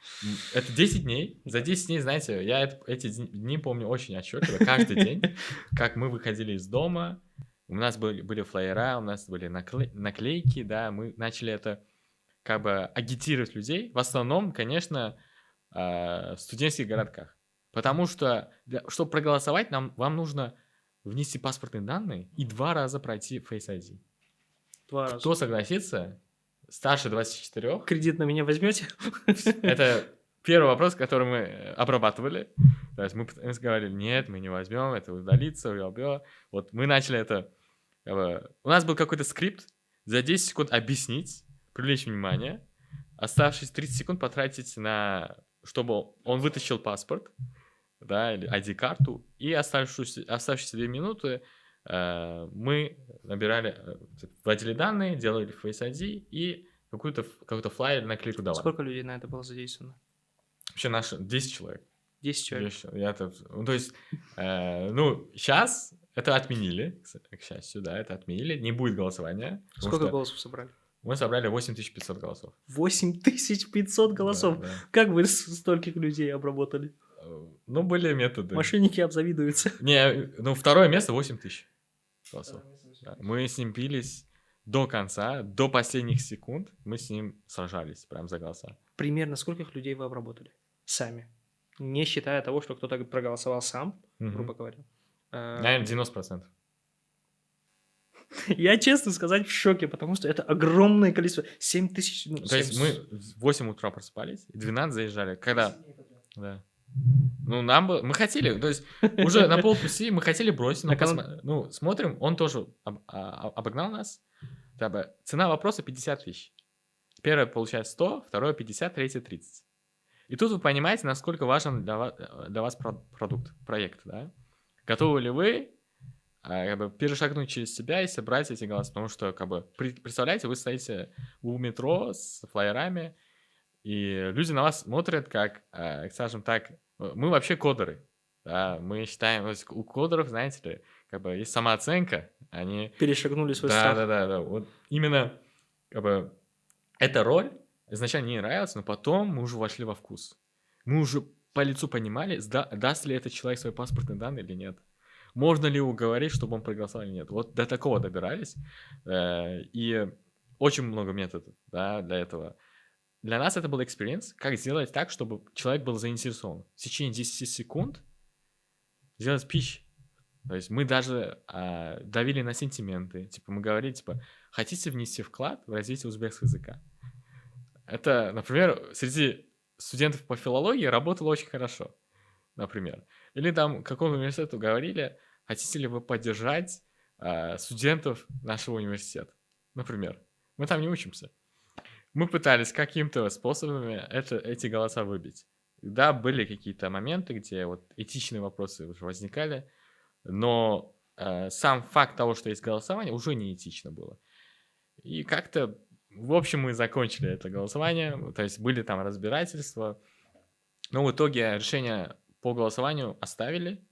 Speaker 1: Это 10 дней. За 10 дней, знаете, я эти дни помню очень отчетливо, каждый день, как мы выходили из дома, у нас были флаера, у нас были наклейки, да, мы начали это агитировать людей, в основном, конечно, в студенческих городках. Потому что, чтобы проголосовать, вам нужно внести паспортные данные и 2 раза пройти Face ID.
Speaker 2: 2 раза.
Speaker 1: Кто согласится, старше 24,
Speaker 2: Кредит на меня возьмете?
Speaker 1: это первый вопрос, который мы обрабатывали. То есть мы говорили, нет, мы не возьмем, это удалится, Вот мы начали это... У нас был какой-то скрипт, за 10 секунд объяснить, привлечь внимание, оставшиеся 30 секунд потратить на... чтобы он вытащил паспорт, да, или ID-карту, и оставшиеся 2 минуты мы набирали, вводили данные, делали Face ID и какой-то флайер на клику давали.
Speaker 2: Сколько людей на это было задействовано?
Speaker 1: Вообще наши 10 человек.
Speaker 2: 10 человек.
Speaker 1: То есть, сейчас это отменили, к счастью, да, это отменили, не будет голосования.
Speaker 2: Сколько голосов собрали?
Speaker 1: Мы собрали 8500 голосов.
Speaker 2: 8500 голосов?
Speaker 1: Да.
Speaker 2: Как вы стольких людей обработали?
Speaker 1: Были методы.
Speaker 2: Мошенники обзавидуются.
Speaker 1: Второе место 8000 голосов. Да. Мы с ним бились до конца, до последних секунд. Мы с ним сражались прям за голоса.
Speaker 2: Примерно скольких людей вы обработали? Сами. Не считая того, что кто-то проголосовал сам, грубо говоря.
Speaker 1: Наверное, 90%.
Speaker 2: Я, честно сказать, в шоке, потому что это огромное количество. 7000...
Speaker 1: То есть мы в 8 утра просыпались, и 12 заезжали. Когда... Да. Мы хотели, то есть уже на полпути мы хотели бросить, но смотрим, он тоже обогнал нас. Цена вопроса 50 тысяч. Первое получает 100, второе 50, третье 30. И тут вы понимаете, насколько важен для вас проект, да? Готовы ли вы перешагнуть через себя и собрать эти голоса? Потому что, представляете, вы стоите у метро с флайерами, и люди на вас смотрят как, скажем так, мы вообще кодеры. Да? Мы считаем, у кодеров, знаете ли, есть самооценка, они...
Speaker 2: Перешагнули свой страх.
Speaker 1: Да. Вот именно, эта роль изначально не нравилась, но потом мы уже вошли во вкус. Мы уже по лицу понимали, даст ли этот человек свои паспортные данные или нет. Можно ли уговорить, чтобы он проголосовал или нет. Вот до такого добирались. И очень много методов, да, для этого. Для нас это был экспириенс, как сделать так, чтобы человек был заинтересован. В течение 10 секунд сделать спич. То есть мы даже давили на сентименты. Мы говорили, хотите внести вклад в развитие узбекского языка? Это, например, среди студентов по филологии работало очень хорошо, например. Или там какому университету говорили, хотите ли вы поддержать студентов нашего университета, например. Мы там не учимся. Мы пытались каким-то способами эти голоса выбить. Да, были какие-то моменты, где этичные вопросы уже возникали, но сам факт того, что есть голосование, уже не этично было. И как-то, в общем, мы закончили это голосование, то есть были там разбирательства, но в итоге решение по голосованию оставили,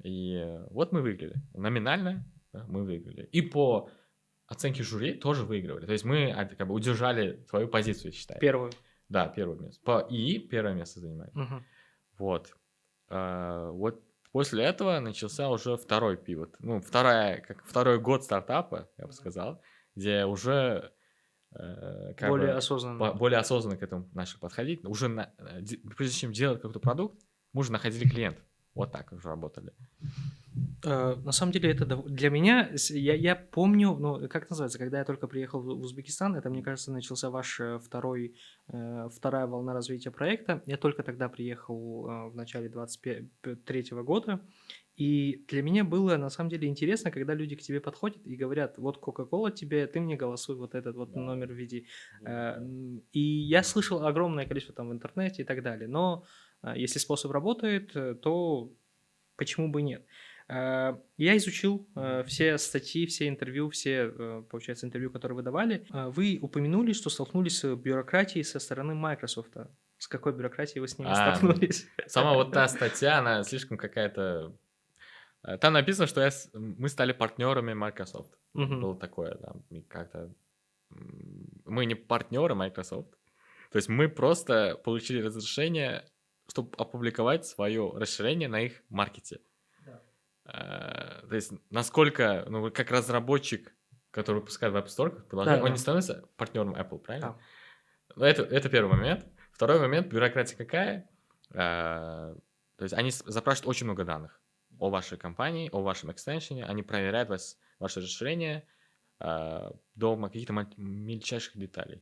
Speaker 1: и вот мы выиграли. Номинально мы выиграли. И по оценке жюри тоже выигрывали. То есть мы удержали свою позицию, считаю.
Speaker 2: Первую.
Speaker 1: Да, первое место. По ИИ первое место занимали. Вот. Вот после этого начался уже второй пивот. Второй год стартапа, я бы сказал, где уже
Speaker 2: более осознанно
Speaker 1: к этому начали подходить. Уже прежде чем делать какой-то продукт, мы уже находили клиентов. Вот так уже работали.
Speaker 2: На самом деле это для меня, я помню, как называется, когда я только приехал в Узбекистан, это, мне кажется, начался вторая волна развития проекта. Я только тогда приехал в начале 2023 года, и для меня было на самом деле интересно, когда люди к тебе подходят и говорят, вот Coca-Cola тебе, ты мне голосуй, вот этот вот номер введи. И я слышал огромное количество там в интернете и так далее, но если способ работает, то почему бы нет? Я изучил все статьи, все интервью, получается, интервью, которые вы давали. Вы упомянули, что столкнулись с бюрократией со стороны Microsoft. С какой бюрократией вы с ними столкнулись?
Speaker 1: Сама вот та статья, она слишком какая-то... Там написано, что мы стали партнерами Microsoft. Было такое, да, как-то... Мы не партнеры Microsoft. То есть мы просто получили разрешение, чтобы опубликовать свое расширение на их маркете. То есть насколько, как разработчик, который выпускает в App Store приложение, он не становится партнером Apple, правильно? Это первый момент. Второй момент, бюрократия какая? То есть они запрашивают очень много данных о вашей компании, о вашем экстеншене, они проверяют ваше расширение до каких-то мельчайших деталей.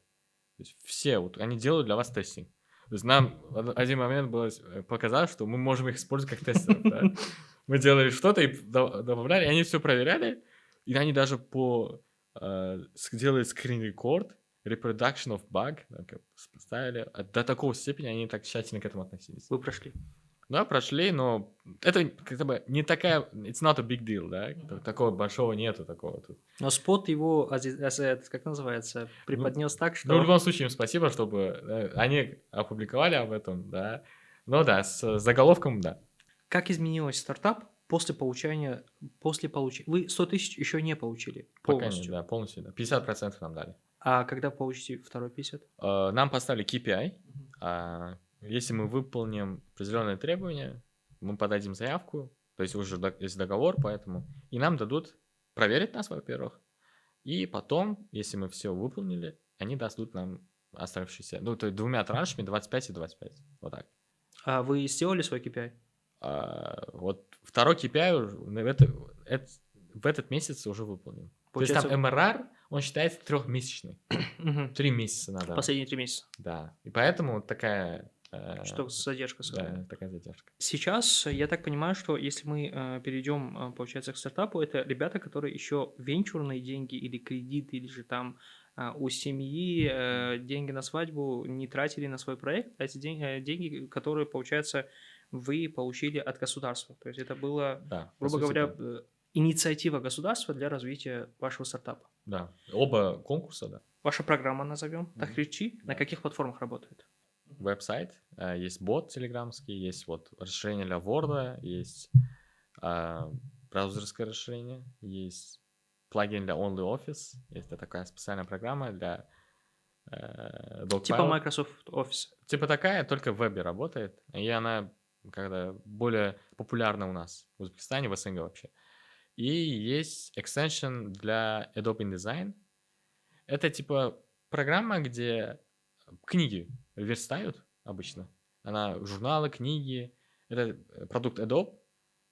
Speaker 1: То есть все, вот они делают для вас тестинг. То есть нам один момент было показалось, что мы можем их использовать как тестеров, да? Мы делали что-то и добавляли, и они все проверяли, и они даже сделали скрин-рекорд, reproduction of bug, ставили. До такой степени они так тщательно к этому относились.
Speaker 2: Вы прошли.
Speaker 1: Да, прошли, но это как бы не такая, it's not a big deal, да, такого большого нету такого тут.
Speaker 2: Но спот его, как называется, преподнес так, что...
Speaker 1: Ну, в любом случае, им спасибо, чтобы они опубликовали об этом, да. Ну да, с заголовком, да.
Speaker 2: Как изменилось стартап после получения... Вы 100 тысяч еще не получили
Speaker 1: Пока
Speaker 2: полностью.
Speaker 1: нет, да, полностью, да. 50% нам дали.
Speaker 2: А когда получите второй 50?
Speaker 1: Нам поставили KPI. Если мы выполним определенные требования, мы подадим заявку, то есть уже есть договор, поэтому и нам дадут проверить нас, во-первых, и потом, если мы все выполнили, они дадут нам оставшиеся, ну, то есть 2 траншами 25 и 25, вот так.
Speaker 2: А вы сделали свой KPI?
Speaker 1: Вот второй KPI в этот месяц уже выполнен.
Speaker 2: Получается...
Speaker 1: То есть там MRR, он считается 3-месячный. 3 месяца надо.
Speaker 2: Последние 3 месяца.
Speaker 1: Да, и поэтому такая...
Speaker 2: Что задержка.
Speaker 1: Да, такая задержка.
Speaker 2: Сейчас я так понимаю, что если мы перейдем, получается, к стартапу, это ребята, которые еще венчурные деньги или кредит, или же там у семьи деньги на свадьбу не тратили на свой проект, а эти деньги, которые, получается, вы получили от государства. То есть это было, грубо говоря, инициатива государства для развития вашего стартапа.
Speaker 1: Да, оба конкурса, да.
Speaker 2: Ваша программа, назовем, Тахричи, на каких платформах работает?
Speaker 1: Веб-сайт, есть бот телеграмский, есть вот расширение для Word, есть браузерское расширение, есть плагин для OnlyOffice, есть такая специальная программа для Dogpilot.
Speaker 2: Типа Microsoft Office.
Speaker 1: Типа такая, только в вебе работает, и она когда более популярна у нас в Узбекистане, в СНГ вообще. И есть extension для Adobe InDesign. Это типа программа, где книги верстают обычно. Она журналы, книги. Это продукт Adobe,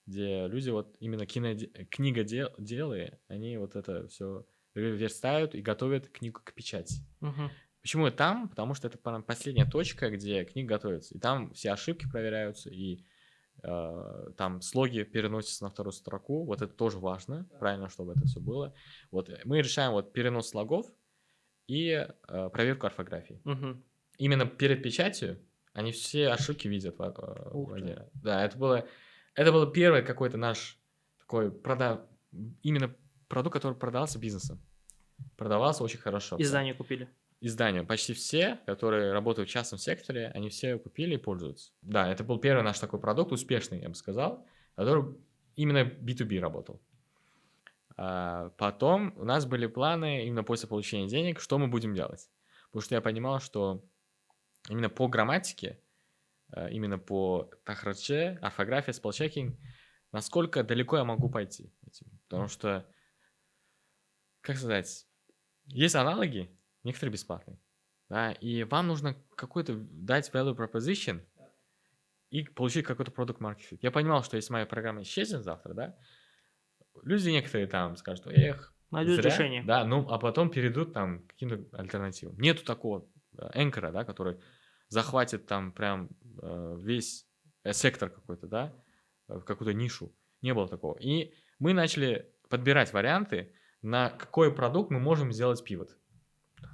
Speaker 1: где люди вот именно книгоделы, они вот это все верстают и готовят книгу к печати. Почему там? Потому что это последняя точка, где книга готовится. И там все ошибки проверяются, и там слоги переносятся на вторую строку. Вот это тоже важно, правильно, чтобы это все было. Вот мы решаем вот перенос слогов и проверку орфографии. Именно перед печатью они все ошибки видят в отделе. Да, это было первый какой-то наш такой именно продукт, который продался бизнесом. Продавался очень хорошо.
Speaker 2: Издание купили?
Speaker 1: Издания. Почти все, которые работают в частном секторе, они все купили и пользуются. Да, это был первый наш такой продукт, успешный, я бы сказал, который именно B2B работал. Потом у нас были планы именно после получения денег, что мы будем делать. Потому что я понимал, что именно по грамматике, именно по тахрадже, орфография, спелчекинг, насколько далеко я могу пойти. Потому что, как сказать, есть аналоги, некоторые бесплатные, да, и вам нужно какой-то дать value proposition и получить какой-то product market fit. Я понимал, что если моя программа исчезнет завтра, да, люди некоторые там скажут,
Speaker 2: найдут решение.
Speaker 1: Да, ну, а потом перейдут там к каким-то альтернативам. Нету такого энкора, да, который захватит там прям весь сектор какой-то, да, какую-то нишу. Не было такого. И мы начали подбирать варианты, на какой продукт мы можем сделать пивот.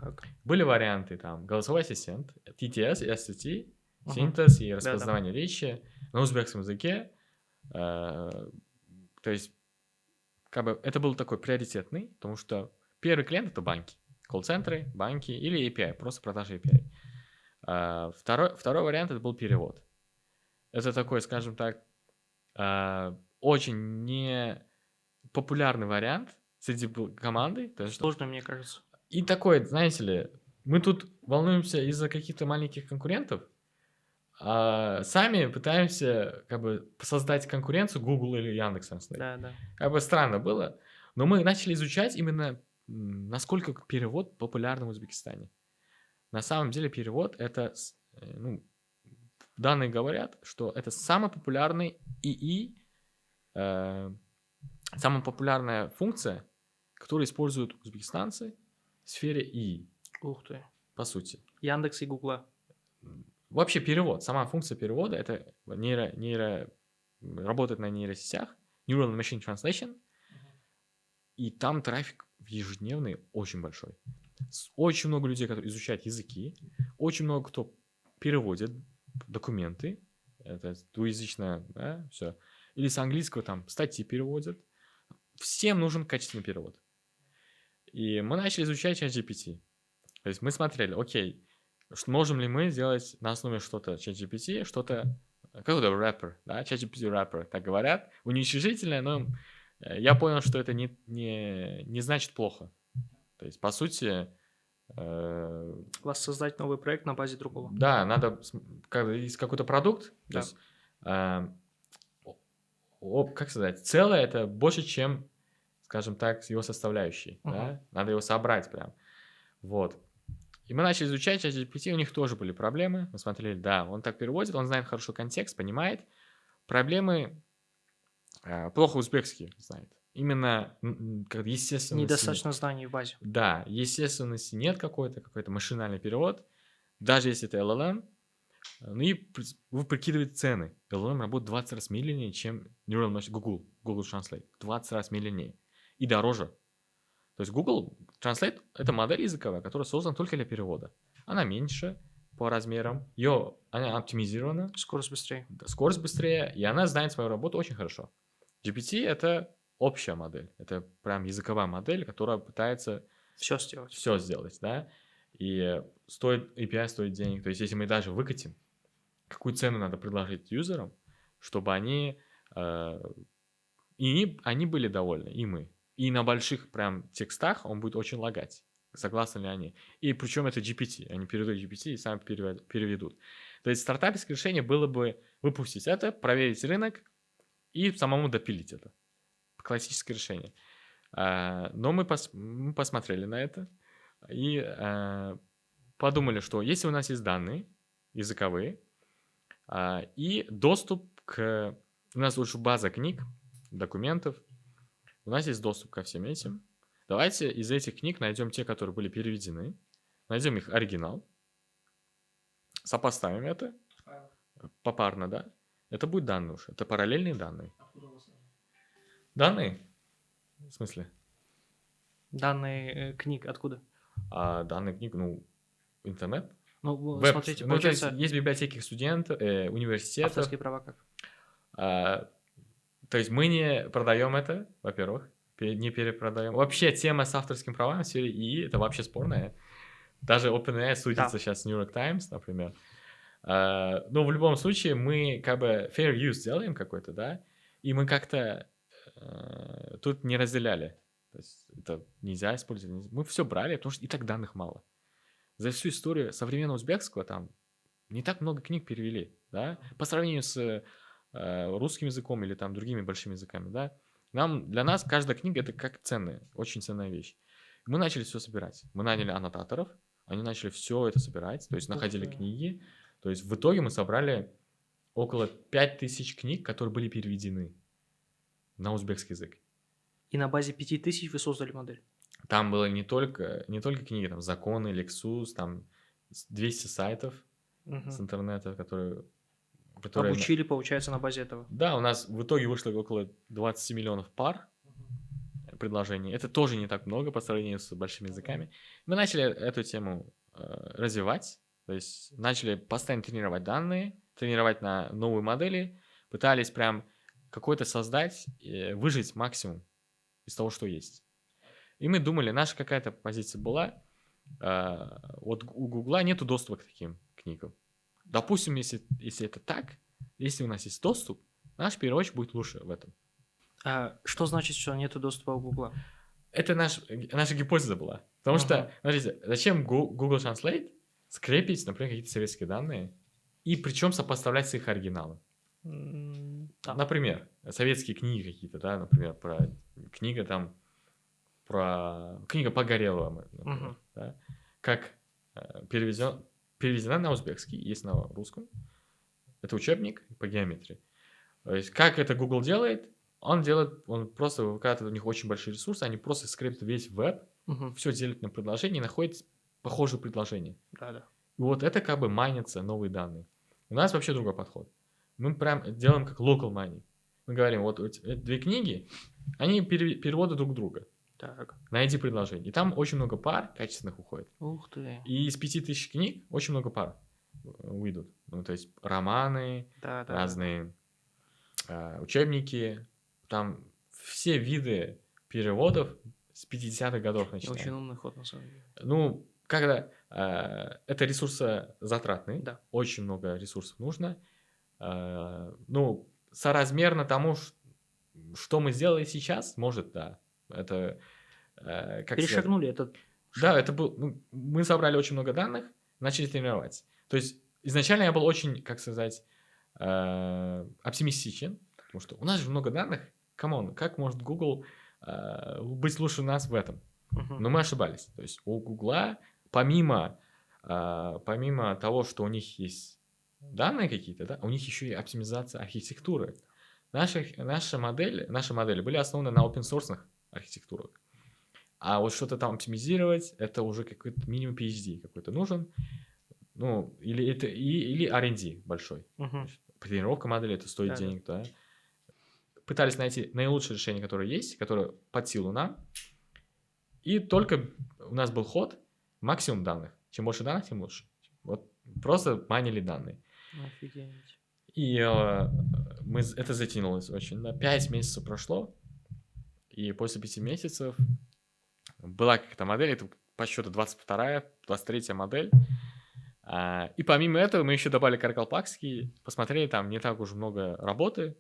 Speaker 2: Так.
Speaker 1: Были варианты там голосовой ассистент, TTS, STT, синтез и распознавание речи на узбекском языке. То есть, как бы это был такой приоритетный, потому что первый клиент это банки, колл-центры, банки или API, просто продажа API. Второй вариант это был перевод. Это такой, скажем так, очень непопулярный вариант среди команды.
Speaker 2: Сложно, мне кажется.
Speaker 1: И такой, знаете ли, мы тут волнуемся из-за каких-то маленьких конкурентов, а сами пытаемся как бы создать конкуренцию Google или Яндекс.
Speaker 2: Да.
Speaker 1: Как бы странно было, но мы начали изучать именно, насколько перевод популярен в Узбекистане. На самом деле перевод это, данные говорят, что это самый популярный ИИ, э, самая популярная функция, которую используют узбекистанцы в сфере ИИ,
Speaker 2: Ух ты.
Speaker 1: по сути.
Speaker 2: Яндекс и Гугла.
Speaker 1: Вообще перевод, сама функция перевода, это работает на нейросетях, Neural Machine Translation, и там трафик ежедневный очень большой. Очень много людей, которые изучают языки, очень много кто переводит документы, это двуязычное, да, все. Или с английского там статьи переводят. Всем нужен качественный перевод. И мы начали изучать ChatGPT. То есть мы смотрели, окей, можем ли мы сделать на основе что-то ChatGPT, что-то, какой-то рэпер, да, ChatGPT рэпер, так говорят, уничижительное, но я понял, что это не значит плохо. То есть, по сути,
Speaker 2: Воссоздать новый проект на базе другого.
Speaker 1: да, надо, когда есть какой-то продукт,
Speaker 2: Да.
Speaker 1: то есть, как сказать, целое это больше, чем, скажем так, его составляющие, да? Надо его собрать прям, вот. И мы начали изучать ChatGPT, у них тоже были проблемы, мы смотрели, да, он так переводит, он знает хорошо контекст, понимает, проблемы плохо узбекский знает. Именно, как естественно...
Speaker 2: Недостаточно знаний в базе.
Speaker 1: Да, естественности нет какой-то машинальный перевод, даже если это LLM, ну и вы прикидываете цены. LLM работает 20 раз медленнее, чем Neural Machine, Google Translate. 20 раз медленнее. И дороже. То есть Google Translate — это модель языковая, которая создана только для перевода. Она меньше по размерам, она оптимизирована.
Speaker 2: Скорость быстрее.
Speaker 1: Скорость быстрее, и она знает свою работу очень хорошо. GPT — это общая модель. Это прям языковая модель, которая пытается
Speaker 2: все сделать.
Speaker 1: Все сделать, да. И API стоит денег. То есть, если мы даже выкатим, какую цену надо предложить юзерам, чтобы они были довольны, и мы. И на больших прям текстах он будет очень лагать. Согласны ли они? И причем это GPT. Они переведут GPT и сами переведут. То есть стартаперское решение было бы выпустить это, проверить рынок и самому допилить это. Классическое решение. Но мы посмотрели на это и подумали, что если у нас есть данные языковые и доступ к... У нас лучше база книг, документов, у нас есть доступ ко всем этим. Давайте из этих книг найдем те, которые были переведены, найдем их оригинал, сопоставим это попарно, да? Это будет данные уже, это параллельные данные. Данные? В смысле?
Speaker 2: Данные книг откуда?
Speaker 1: Данные книг, интернет.
Speaker 2: Ну,
Speaker 1: Веб.
Speaker 2: смотрите,
Speaker 1: То есть
Speaker 2: получается,
Speaker 1: есть библиотеки студентов, университетов.
Speaker 2: авторские права как?
Speaker 1: То есть мы не продаем это, во-первых, не перепродаем. Вообще тема с авторским правом в сфере ИИ это вообще спорная. Даже OpenAI судится сейчас с New York Times, например. Но в любом случае мы как бы fair use делаем какой-то, да, и мы как-то тут не разделяли. То есть это нельзя использовать. Мы все брали, потому что и так данных мало. За всю историю современного узбекского там не так много книг перевели, да, по сравнению с русским языком или там другими большими языками, да. Для нас каждая книга это как ценная, очень ценная вещь. Мы начали все собирать. Мы наняли аннотаторов, они начали все это собирать, то есть находили книги. То есть в итоге мы собрали около 5000 книг, которые были переведены на узбекский язык.
Speaker 2: И на базе 5000 вы создали модель?
Speaker 1: Там было не только книги, там законы, Lexus, там 200 сайтов с интернета, которые
Speaker 2: обучили, получается, на базе этого.
Speaker 1: Да, у нас в итоге вышло около 20 миллионов пар предложений. Это тоже не так много по сравнению с большими языками. Мы начали эту тему развивать, то есть начали постоянно тренировать данные, тренировать на новые модели, пытались прям какой-то создать, выжить максимум из того, что есть. И мы думали, наша какая-то позиция была, вот у Гугла нету доступа к таким книгам. Допустим, если это так, если у нас есть доступ, наш переводчик будет лучше в этом.
Speaker 2: Что значит, что нет доступа у Гугла?
Speaker 1: Это наша гипотеза была. Потому что, смотрите, зачем Google Translate скрепить, например, какие-то советские данные, и причем сопоставлять с их оригиналом?
Speaker 2: Да.
Speaker 1: Например, советские книги какие-то, да, например, книга Погорелова, например, да, как переведена на узбекский, есть на русском. Это учебник по геометрии. То есть как это Google делает? Он просто выкатывает, у них очень большие ресурсы, они просто скрепят весь веб,
Speaker 2: Мгм.
Speaker 1: все делят на предложения и находят похожие предложения.
Speaker 2: Да-да.
Speaker 1: И вот это как бы майнятся новые данные. У нас вообще другой подход. Мы прям делаем как local mining. Мы говорим, вот эти две книги, они переводы друг друга.
Speaker 2: Так.
Speaker 1: Найди предложение. И там очень много пар качественных уходит.
Speaker 2: Ух ты.
Speaker 1: И из 5000 книг очень много пар выйдут. Ну, то есть романы,
Speaker 2: Да-да-да.
Speaker 1: разные учебники. Там все виды переводов с 50-х годов
Speaker 2: Очень
Speaker 1: начиная.
Speaker 2: умный ход, на самом деле.
Speaker 1: Ну, когда это ресурсозатратный,
Speaker 2: Да.
Speaker 1: очень много ресурсов нужно. Ну, соразмерно тому, что мы сделали сейчас, может, да. Это, как сказать,
Speaker 2: Перешагнули этот
Speaker 1: да,
Speaker 2: шаг.
Speaker 1: это был, ну, мы собрали очень много данных, начали тренировать. То есть изначально я был очень, как сказать, оптимистичен, потому что у нас же много данных. Камон, как может Google быть лучше нас в этом?
Speaker 2: Мгм.
Speaker 1: Но мы ошибались. То есть у Гугла, помимо того, что у них есть данные какие-то, да, у них еще и оптимизация архитектуры. Наши модели были основаны на open-source архитектурах. А вот что-то там оптимизировать, это уже какой-то минимум PhD какой-то нужен. Ну, или R&D большой.
Speaker 2: Мгм.
Speaker 1: Тренировка модели, это стоит
Speaker 2: Да-да.
Speaker 1: денег, да. Пытались найти наилучшее решение, которое есть, которое под силу нам. И только у нас был ход максимум данных. Чем больше данных, тем лучше. Вот просто майнили данные.
Speaker 2: Офигеть.
Speaker 1: И это затянулось очень. Да. 5 месяцев прошло. И после 5 месяцев была какая-то модель, это по счету 22-я, 23-я модель. И помимо этого мы еще добавили Каракалпакский, посмотрели, там не так уж много работы,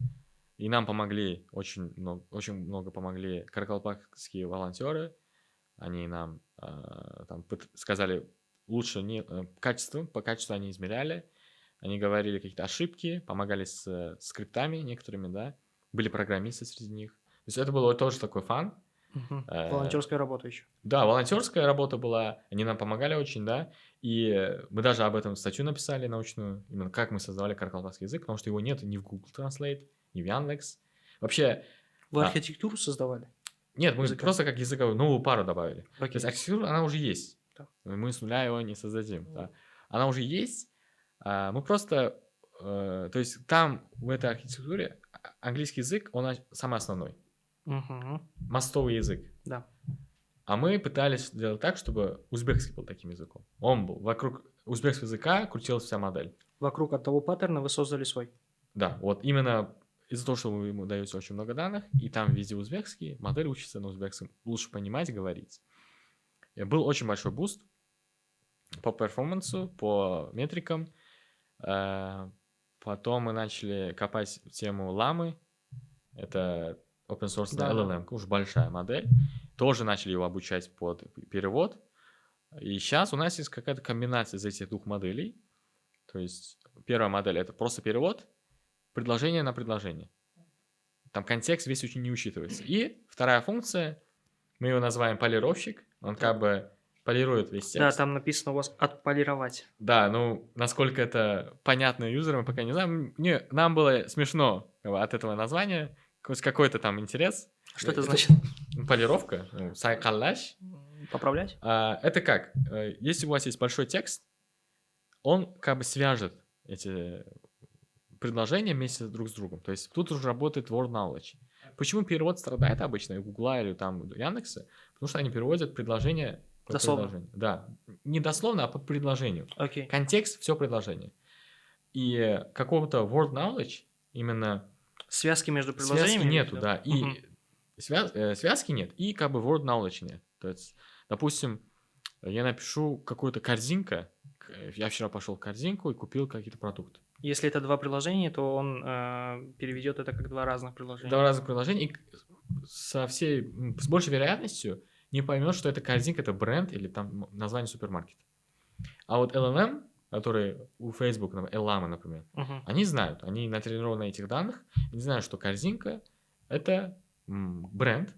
Speaker 1: и нам помогли, очень много помогли каракалпакские волонтеры. Они нам там сказали, лучше не по качеству они измеряли, они говорили какие-то ошибки, помогали с скриптами некоторыми, да, были программисты среди них. То есть это было тоже такой фан.
Speaker 2: Мгм. Волонтерская работа еще.
Speaker 1: Да, волонтерская работа была, они нам помогали очень, да, и мы даже об этом статью написали научную, именно как мы создавали каракалпакский язык, потому что его нет ни в Google Translate, ни в Яндекс. Вообще,
Speaker 2: Вы архитектуру создавали?
Speaker 1: нет, мы
Speaker 2: языка?
Speaker 1: просто как языковую новую пару добавили. То
Speaker 2: Окей.
Speaker 1: есть архитектура, она уже есть.
Speaker 2: Да.
Speaker 1: Мы с нуля его не создадим. Да. Она уже есть. Мы просто, то есть там в этой архитектуре английский язык, он самый основной.
Speaker 2: Мгм.
Speaker 1: Мостовый язык.
Speaker 2: Да.
Speaker 1: А мы пытались сделать так, чтобы узбекский был таким языком. Он был. Вокруг узбекского языка крутилась вся модель.
Speaker 2: Вокруг одного паттерна вы создали свой.
Speaker 1: Да, вот именно из-за того, что вы ему даете очень много данных, и там везде узбекский, модель учится на узбекском, лучше понимать, говорить. И был очень большой буст по перформансу, по метрикам. Потом мы начали копать тему ламы. Это open source
Speaker 2: Да, да.
Speaker 1: LLM, уж большая модель. Тоже начали его обучать под перевод. И сейчас у нас есть какая-то комбинация из этих двух моделей. То есть первая модель — это просто перевод, предложение на предложение. Там контекст весь очень не учитывается. И вторая функция, мы его называем полировщик. Он как бы полирует весь текст.
Speaker 2: Да, там написано у вас «отполировать».
Speaker 1: Да, ну, насколько это понятно юзерам, пока не знаю. Нам было смешно от этого названия. Какой-то там интерес.
Speaker 2: Что это
Speaker 1: Это
Speaker 2: значит?
Speaker 1: полировка. Сайкаллаш.
Speaker 2: Поправлять?
Speaker 1: Это как? Если у вас есть большой текст, он как бы свяжет эти предложения вместе друг с другом. То есть тут уже работает word knowledge. Почему перевод страдает обычно у Гугла или там Яндекса? Потому что они переводят предложение по
Speaker 2: Дословно.
Speaker 1: предложению. Да. Не дословно, а по предложению.
Speaker 2: Окей.
Speaker 1: Контекст — все предложение. И какого-то word knowledge, именно
Speaker 2: Связки между
Speaker 1: связки
Speaker 2: предложениями?
Speaker 1: нету, да. И
Speaker 2: Мгм.
Speaker 1: связки нет, и как бы word knowledge нет. То есть, допустим, я напишу какую-то корзинка. Я вчера пошел в корзинку и купил какие-то продукты.
Speaker 2: Если это два приложения, то он переведет это как два разных приложения.
Speaker 1: Два разных приложения, и с большей вероятностью не поймет, что это корзинка, это бренд или там название супермаркета. А вот LLM, которые у Facebook, Llama, например,
Speaker 2: Мгм.
Speaker 1: они знают, они натренированы на этих данных, они знают, что корзинка — это бренд,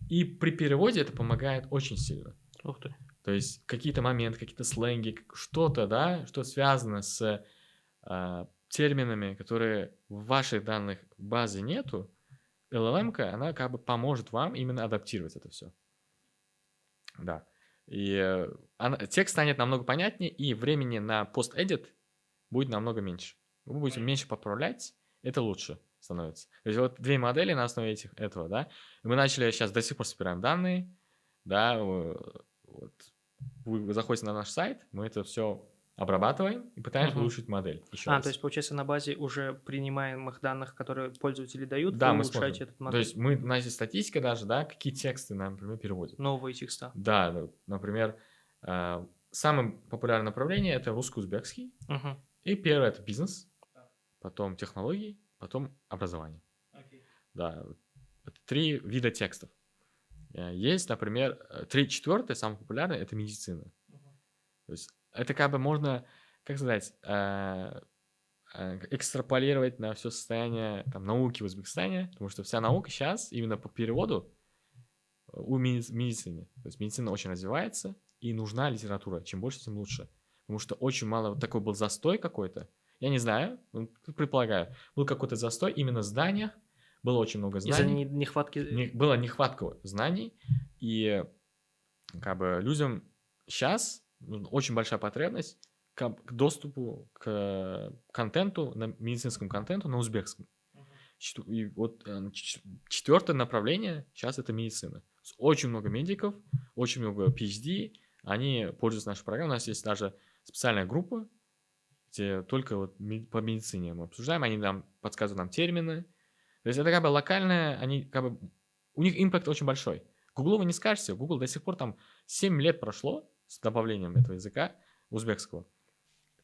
Speaker 1: и при переводе это помогает очень сильно.
Speaker 2: Ух ты.
Speaker 1: То есть какие-то моменты, какие-то сленги, что-то, да, что связано с терминами, которые в ваших данных базе нету, LLM-ка, она как бы поможет вам именно адаптировать это все. Да. И текст станет намного понятнее, и времени на пост-эдит будет намного меньше. Вы будете меньше поправлять, это лучше становится. То есть вот две модели на основе этого, да. Мы начали сейчас до сих пор собираем данные, да, вот. Вы заходите на наш сайт, мы это все обрабатываем и пытаемся улучшить модель. Еще раз.
Speaker 2: То есть, получается, на базе уже принимаемых данных, которые пользователи дают,
Speaker 1: Да,
Speaker 2: вы
Speaker 1: мы
Speaker 2: улучшаете
Speaker 1: сможем.
Speaker 2: этот
Speaker 1: То
Speaker 2: модель.
Speaker 1: есть мы, у нас есть статистика даже, да, какие тексты, например, переводят.
Speaker 2: Новые текста.
Speaker 1: Да, например, самое популярное направление — это русско-узбекский. И первое — это бизнес, потом технологии, потом образование. Да, это 3 вида текстов. Есть, например, 3/4, самое популярное — это медицина. То есть это как бы можно, как сказать, экстраполировать на все состояние там, науки в Узбекистане, потому что вся наука сейчас именно по переводу у медицины. То есть медицина очень развивается, и нужна литература. Чем больше, тем лучше. Потому что очень мало, вот такой был застой какой-то. Я не знаю, предполагаю. Был какой-то застой именно в зданиях, было очень много знаний.
Speaker 2: Из-за нехватки...
Speaker 1: Была нехватка знаний, и как бы людям сейчас очень большая потребность к доступу к контенту, медицинскому контенту на узбекском. И вот 4-е направление сейчас это медицина. Очень много медиков, очень много PhD, они пользуются нашей программой. У нас есть даже специальная группа, где только вот по медицине мы обсуждаем, они нам подсказывают нам термины. То есть это как бы локальное, они как бы, у них импакт очень большой. Гуглу вы не скажете, Google до сих пор там 7 лет прошло с добавлением этого языка узбекского.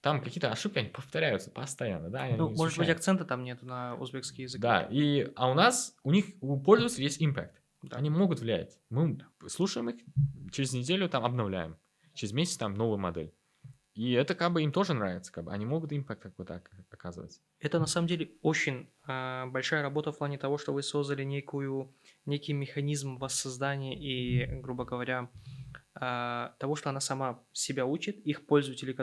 Speaker 1: Там какие-то ошибки, они повторяются постоянно, да?
Speaker 2: может быть, акцента там нету на узбекский язык.
Speaker 1: Да, а у пользователей есть импакт. Да. Они могут влиять. Мы слушаем их, через неделю там обновляем. Через месяц там новая модель. И это как бы им тоже нравится, как бы они могут импакт какой-то оказывать.
Speaker 2: Это на самом деле очень большая работа в плане того, что вы создали некий механизм воссоздания и, грубо говоря, того, что она сама себя учит, их пользователи,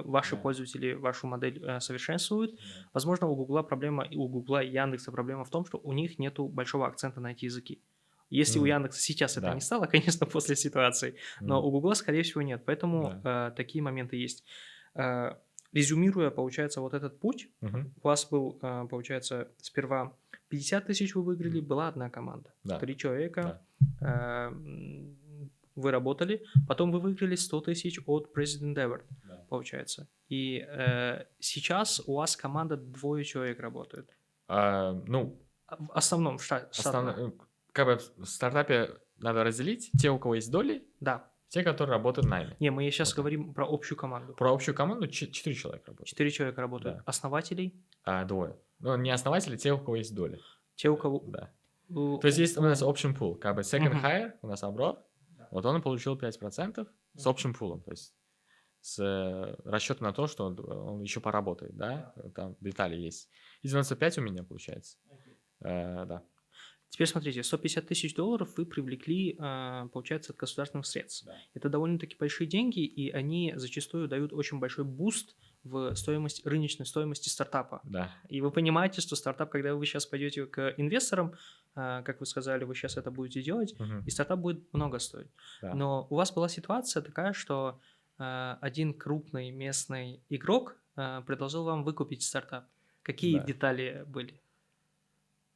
Speaker 2: ваши пользователи вашу модель совершенствуют. Возможно, у Гугла проблема, и у Гугла и Яндекса проблема в том, что у них нету большого акцента на эти языки. Если у Яндекса сейчас это не стало, конечно, после ситуации, но у Гугла, скорее всего, нет. Поэтому такие моменты есть. Резюмируя, получается, вот этот путь, у вас был, получается, сперва 50 тысяч вы выиграли, была одна команда. 3 человека вы работали, потом вы выиграли 100 тысяч от President Award, получается. И сейчас у вас команда 2 человек работает. В основном в штате.
Speaker 1: Как бы в стартапе надо разделить те, у кого есть доли, те, которые работают в найме.
Speaker 2: Не, мы сейчас говорим про общую команду.
Speaker 1: Про общую команду 4 человека работают.
Speaker 2: 4 человека работают. Да. Основателей?
Speaker 1: 2. Ну, не основатели, те, у кого есть доли.
Speaker 2: Те, у кого...
Speaker 1: Да. То есть есть у нас option pool, как бы second hire, у нас Аброр, вот он получил 5% с option pool, то есть с расчетом на то, что он еще поработает, да, там детали есть. И 95 у меня получается, да.
Speaker 2: Теперь смотрите, 150 тысяч долларов вы привлекли, получается, от государственных средств. Да. Это довольно-таки большие деньги, и они зачастую дают очень большой буст в рыночной стоимости стартапа.
Speaker 1: Да.
Speaker 2: И вы понимаете, что стартап, когда вы сейчас пойдете к инвесторам, как вы сказали, вы сейчас это будете делать, и стартап будет много стоить. Да. Но у вас была ситуация такая, что один крупный местный игрок предложил вам выкупить стартап. Какие детали были?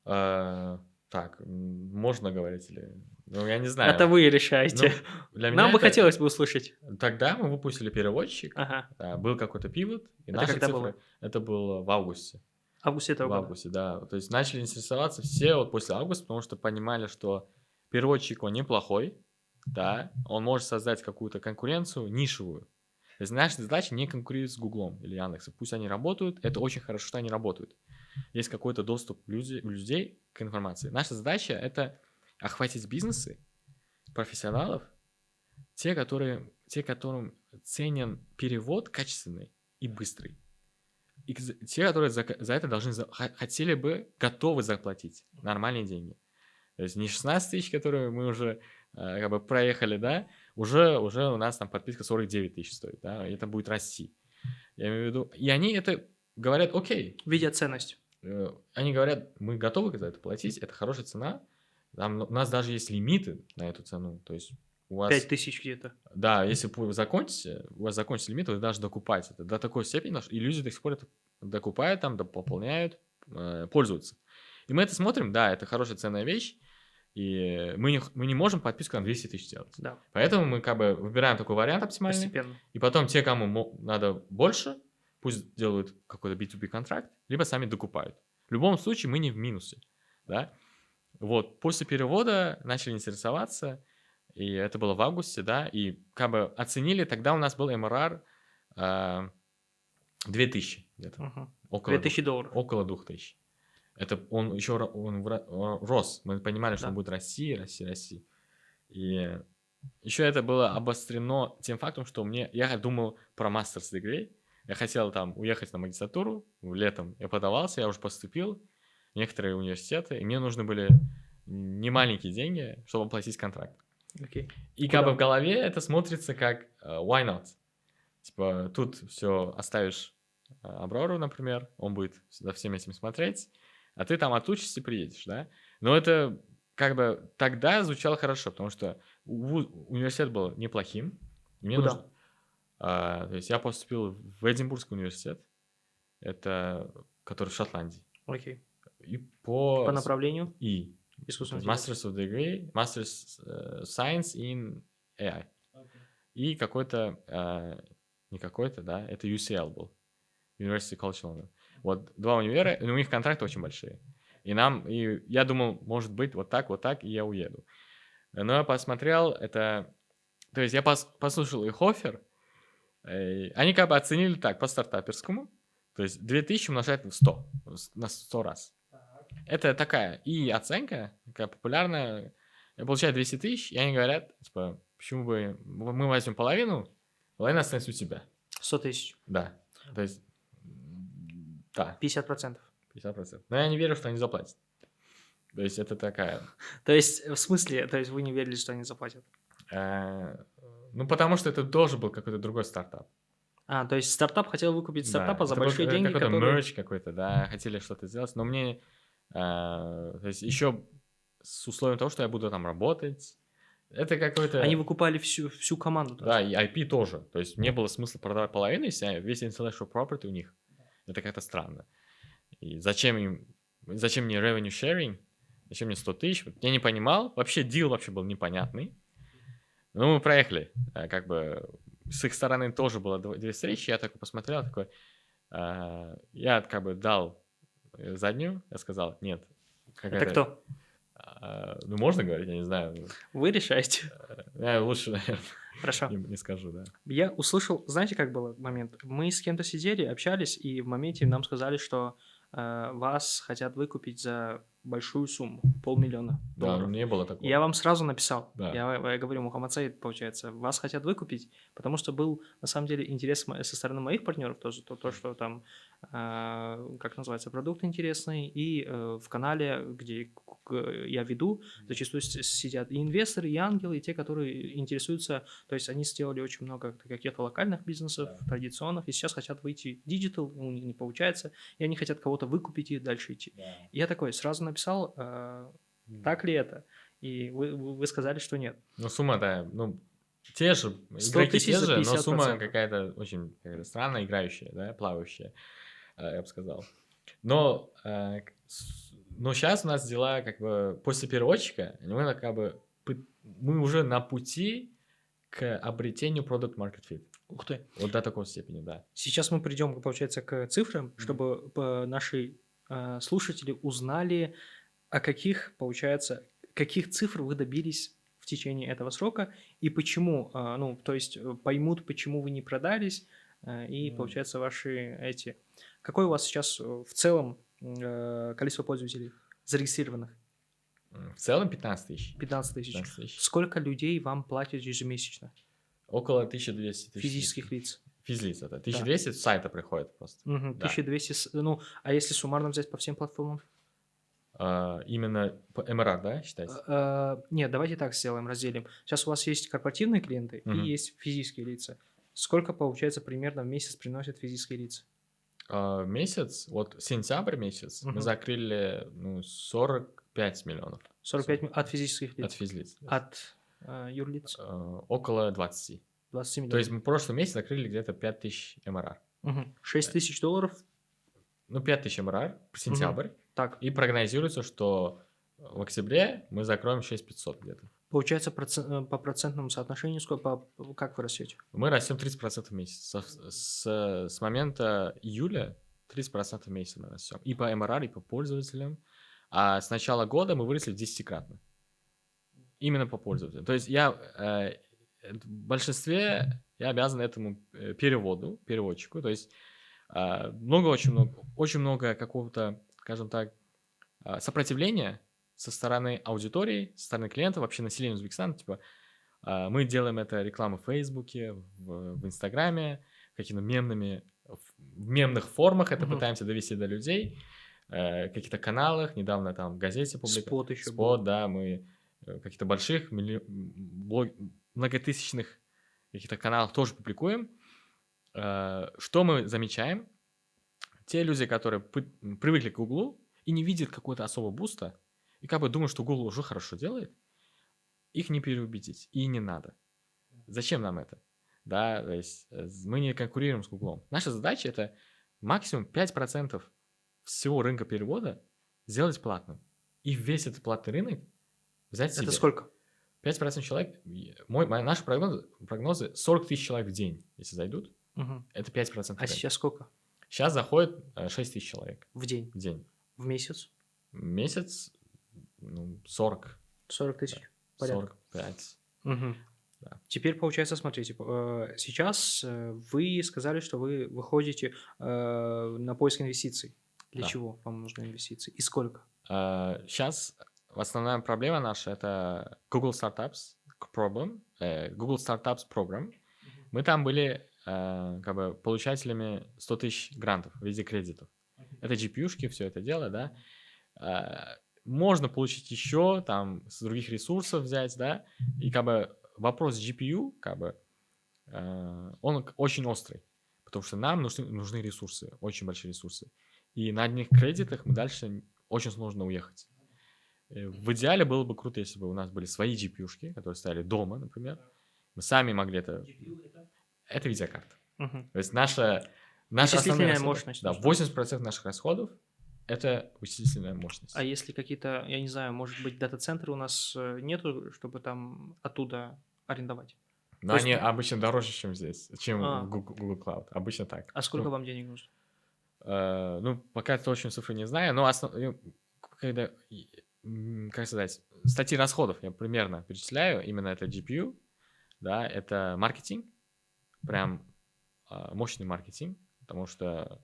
Speaker 1: Так, можно говорить или... Ну, я не знаю.
Speaker 2: Это вы решаете. Нам бы хотелось бы услышать.
Speaker 1: Тогда мы выпустили переводчик. Был какой-то пивот. И
Speaker 2: это когда было?
Speaker 1: Это было в августе.
Speaker 2: В августе этого года?
Speaker 1: В августе, да. То есть начали интересоваться все вот после августа, потому что понимали, что переводчик, он неплохой, да, он может создать какую-то конкуренцию нишевую. То есть наша задача не конкурировать с Гуглом или Яндексом. Пусть они работают, это очень хорошо, что они работают. Есть какой-то доступ людей к информации. Наша задача – это охватить бизнесы, профессионалов, те, которым ценен перевод качественный и быстрый. И те, которые за это хотели бы, готовы заплатить нормальные деньги. То есть не 16 тысяч, которые мы уже как бы проехали, да, уже у нас там подписка 49 тысяч стоит, да, и это будет расти. Я имею в виду, и они это говорят, окей,
Speaker 2: Видят ценность.
Speaker 1: они говорят, мы готовы за это платить, это хорошая цена. Там, у нас даже есть лимиты на эту цену. То есть у вас,
Speaker 2: 5000 где-то.
Speaker 1: да, если вы закончите, у вас закончится лимит, вы даже докупаете это до такой степени, что и люди до сих пор это докупают, там, пополняют, пользуются. И мы это смотрим, да, это хорошая ценная вещь, и мы не можем подписку на 200 тысяч делать.
Speaker 2: Да,
Speaker 1: Поэтому мы как бы выбираем такой вариант оптимальный,
Speaker 2: постепенно.
Speaker 1: и потом те, кому надо больше, пусть делают какой-то B2B контракт, либо сами докупают. В любом случае мы не в минусе, да. Вот, после перевода начали интересоваться, и это было в августе, да, и как бы оценили, тогда у нас был МРР 2000 где-то,
Speaker 2: Мгм.
Speaker 1: около
Speaker 2: 2000 долларов.
Speaker 1: около 2000. Это он еще рос, мы понимали, что
Speaker 2: Да.
Speaker 1: он будет расти. И еще это было обострено тем фактом, что я думал про master's degree, я хотел там уехать на магистратуру летом, я подавался, я уже поступил в некоторые университеты, и мне нужны были немаленькие деньги, чтобы оплатить контракт.
Speaker 2: Окей.
Speaker 1: И
Speaker 2: Куда?
Speaker 1: как бы в голове это смотрится как why not? Типа тут все оставишь Аброру, например, он будет за всем этим смотреть, а ты там отучишься и приедешь, да? Но это как бы тогда звучало хорошо, потому что университет был неплохим. Мне
Speaker 2: Куда?
Speaker 1: нужно, то есть я поступил в Эдинбургский университет, это который в Шотландии.
Speaker 2: Окей.
Speaker 1: И
Speaker 2: По направлению
Speaker 1: И.
Speaker 2: искусственного интеллекта.
Speaker 1: Master's of Degree, Master's Science in AI. И какой-то, не какой-то, да, это UCL был, University College London. Вот два универа, и у них контракты очень большие. И я думал, может быть, вот так, и я уеду. Но я посмотрел, то есть я послушал их оффер, они как бы оценили так, по стартаперскому, то есть 2000 умножать в 100, на 100 раз. Это такая и оценка, такая популярная. Я получаю 200 тысяч, и они говорят, типа, почему бы мы возьмем половина останется у тебя.
Speaker 2: 100 тысяч.
Speaker 1: Да. То есть, да,
Speaker 2: 50%.
Speaker 1: 50%. Но я не верю, что они заплатят. То есть это такая...
Speaker 2: То есть, в смысле, то есть вы не верили, что они заплатят?
Speaker 1: Ну, потому что это тоже был какой-то другой стартап.
Speaker 2: То есть стартап хотел выкупить стартапа
Speaker 1: Да,
Speaker 2: за
Speaker 1: это был
Speaker 2: большие деньги,
Speaker 1: какой-то
Speaker 2: которые...
Speaker 1: мерч какой-то, да, хотели что-то сделать, но мне... то есть еще с условием того, что я буду там работать, это какой-то...
Speaker 2: Они выкупали всю команду.
Speaker 1: Да,
Speaker 2: Даже.
Speaker 1: и IP тоже. То есть не было смысла продавать половину, если весь intellectual property у них. Это как-то странно. И зачем мне revenue sharing? Зачем мне 100 тысяч? Вот я не понимал. Вообще дил вообще был непонятный. Ну, мы проехали. Как бы с их стороны тоже было две встречи. Я такой посмотрел, такой... Я как бы дал заднюю. Я сказал, нет.
Speaker 2: Это кто?
Speaker 1: Ну, можно говорить, я не знаю.
Speaker 2: Вы решаете.
Speaker 1: Я лучше, наверное,
Speaker 2: Хорошо.
Speaker 1: не скажу, да.
Speaker 2: Я услышал, знаете, как был момент? Мы с кем-то сидели, общались, и в моменте нам сказали, что вас хотят выкупить за большую сумму, $500,000
Speaker 1: Да, не было такого.
Speaker 2: Я вам сразу написал,
Speaker 1: Да.
Speaker 2: я говорю, Мухаммад Саид, получается, вас хотят выкупить, потому что был, на самом деле, интерес со стороны моих партнеров тоже, то что там, как называется, продукт интересный, и в канале, где я веду, зачастую сидят и инвесторы, и ангелы, и те, которые интересуются, то есть они сделали очень много каких-то локальных бизнесов, традиционных, и сейчас хотят выйти в диджитал, у них не получается, и они хотят кого-то выкупить и дальше идти. И я такой сразу написал, так ли это? И вы сказали, что нет.
Speaker 1: Ну, сумма, да, ну, те же,
Speaker 2: 100
Speaker 1: игроки
Speaker 2: тысяч
Speaker 1: те
Speaker 2: за
Speaker 1: же, но
Speaker 2: 50%.
Speaker 1: сумма какая-то очень странная, играющая, да, плавающая, я бы сказал. Но сейчас у нас дела, как бы, после переводчика, мы как бы, мы уже на пути к обретению product market fit.
Speaker 2: Ух ты.
Speaker 1: Вот до такой степени, да.
Speaker 2: Сейчас мы придем, получается, к цифрам, чтобы наши слушатели узнали, каких цифр вы добились в течение этого срока и почему, то есть поймут, почему вы не продались, и, получается, ваши эти... Какое у вас сейчас в целом количество пользователей зарегистрированных?
Speaker 1: В целом 15 тысяч.
Speaker 2: 15 тысяч.
Speaker 1: 15 тысяч.
Speaker 2: Сколько людей вам платят ежемесячно?
Speaker 1: Около 1200 тысяч.
Speaker 2: Физических лиц.
Speaker 1: Физлиц, это 1200 с сайта приходит просто.
Speaker 2: Угу,
Speaker 1: Да.
Speaker 2: 1200, а если суммарно взять по всем платформам?
Speaker 1: Именно по МРР, да, считается?
Speaker 2: Нет, давайте так сделаем, разделим. Сейчас у вас есть корпоративные клиенты и есть физические лица. Сколько, получается, примерно в месяц приносят физические лица?
Speaker 1: Месяц, вот сентябрь месяц, мы
Speaker 2: Мгм.
Speaker 1: закрыли 45 миллионов
Speaker 2: 45 от физических
Speaker 1: от
Speaker 2: лиц.
Speaker 1: физлиц.
Speaker 2: От юрлиц
Speaker 1: Около 20.
Speaker 2: 20
Speaker 1: То
Speaker 2: миллионов.
Speaker 1: есть мы в прошлом месяце закрыли где-то 5000 МРР.
Speaker 2: 6 тысяч долларов.
Speaker 1: 5000 МРР в сентябрь.
Speaker 2: Так,
Speaker 1: И прогнозируется, что в октябре мы закроем 6500 где-то.
Speaker 2: получается по процентному соотношению, как вы растете?
Speaker 1: Мы растем 30% в месяц. С момента июля 30% в месяц мы растем. И по МРР, и по пользователям. А с начала года мы выросли в 10-кратно. Именно по пользователям. То есть в большинстве я обязан этому переводчику. То есть очень много какого-то, скажем так, сопротивления со стороны аудитории, со стороны клиентов, вообще населения Узбекистана. Типа, мы делаем это рекламу в Фейсбуке, в Инстаграме, какими-то в мемных формах это
Speaker 2: Мгм.
Speaker 1: пытаемся довести до людей, в каких-то каналах, недавно там в газете
Speaker 2: Спот еще был.
Speaker 1: Спот, да, мы в каких-то больших, многотысячных каких-то каналах тоже публикуем. Что мы замечаем? Те люди, которые привыкли к Гуглу и не видят какого-то особого буста, и как бы думают, что Google уже хорошо делает, их не переубедить, и не надо. Зачем нам это? Да, то есть мы не конкурируем с Гуглом. Наша задача — это максимум 5% всего рынка перевода сделать платным. И весь этот платный рынок взять себе.
Speaker 2: Это сколько?
Speaker 1: 5% человек, наши прогнозы 40 тысяч человек в день, если зайдут,
Speaker 2: Мгм.
Speaker 1: это 5%.
Speaker 2: А сейчас сколько?
Speaker 1: Сейчас заходит 6 тысяч человек
Speaker 2: В день?
Speaker 1: в день.
Speaker 2: В месяц?
Speaker 1: Месяц 40,
Speaker 2: 40 тысяч? Порядка.
Speaker 1: 45.
Speaker 2: Мгм.
Speaker 1: Да.
Speaker 2: Теперь, получается, смотрите, сейчас вы сказали, что вы выходите на поиск инвестиций. Для
Speaker 1: Да.
Speaker 2: чего вам нужны инвестиции? И сколько?
Speaker 1: Сейчас основная проблема наша — это Google Startups Program. Мы там были как бы получателями 100 тысяч грантов в виде кредитов. Это GPU-шки, все это дело, да. Можно получить еще, там, с других ресурсов взять, да. И как бы вопрос GPU, как бы, он очень острый, потому что нам нужны ресурсы, очень большие ресурсы. И на одних кредитах мы дальше очень сложно уехать. В идеале было бы круто, если бы у нас были свои GPU-шки, которые стояли дома, например. Мы сами могли это... Это видеокарта.
Speaker 2: Мгм.
Speaker 1: То есть наша
Speaker 2: Вычислительная
Speaker 1: основные
Speaker 2: мощность
Speaker 1: расходы, да,
Speaker 2: нужна.
Speaker 1: 80% наших расходов — это вычислительная мощность.
Speaker 2: А если какие-то, я не знаю, может быть, дата-центры у нас нету, чтобы там оттуда арендовать?
Speaker 1: Но
Speaker 2: то есть-
Speaker 1: они обычно дороже, чем здесь, чем
Speaker 2: А.
Speaker 1: в Google Cloud. Обычно так.
Speaker 2: А сколько вам денег нужно?
Speaker 1: Пока точную цифру не знаю, но как сказать, статьи расходов я примерно перечисляю. Именно это GPU, да, это маркетинг, прям мощный маркетинг, потому что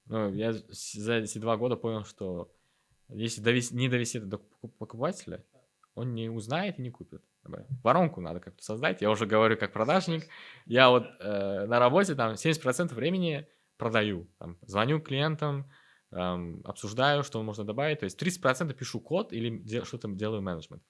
Speaker 1: я за эти 2 года понял, что если не довести это до покупателя, он не узнает и не купит. Воронку надо как-то создать. Я уже говорю как продажник. Я вот на работе там 70% времени продаю. Там, звоню клиентам, обсуждаю, что можно добавить. То есть 30% пишу код или что-то делаю менеджмент.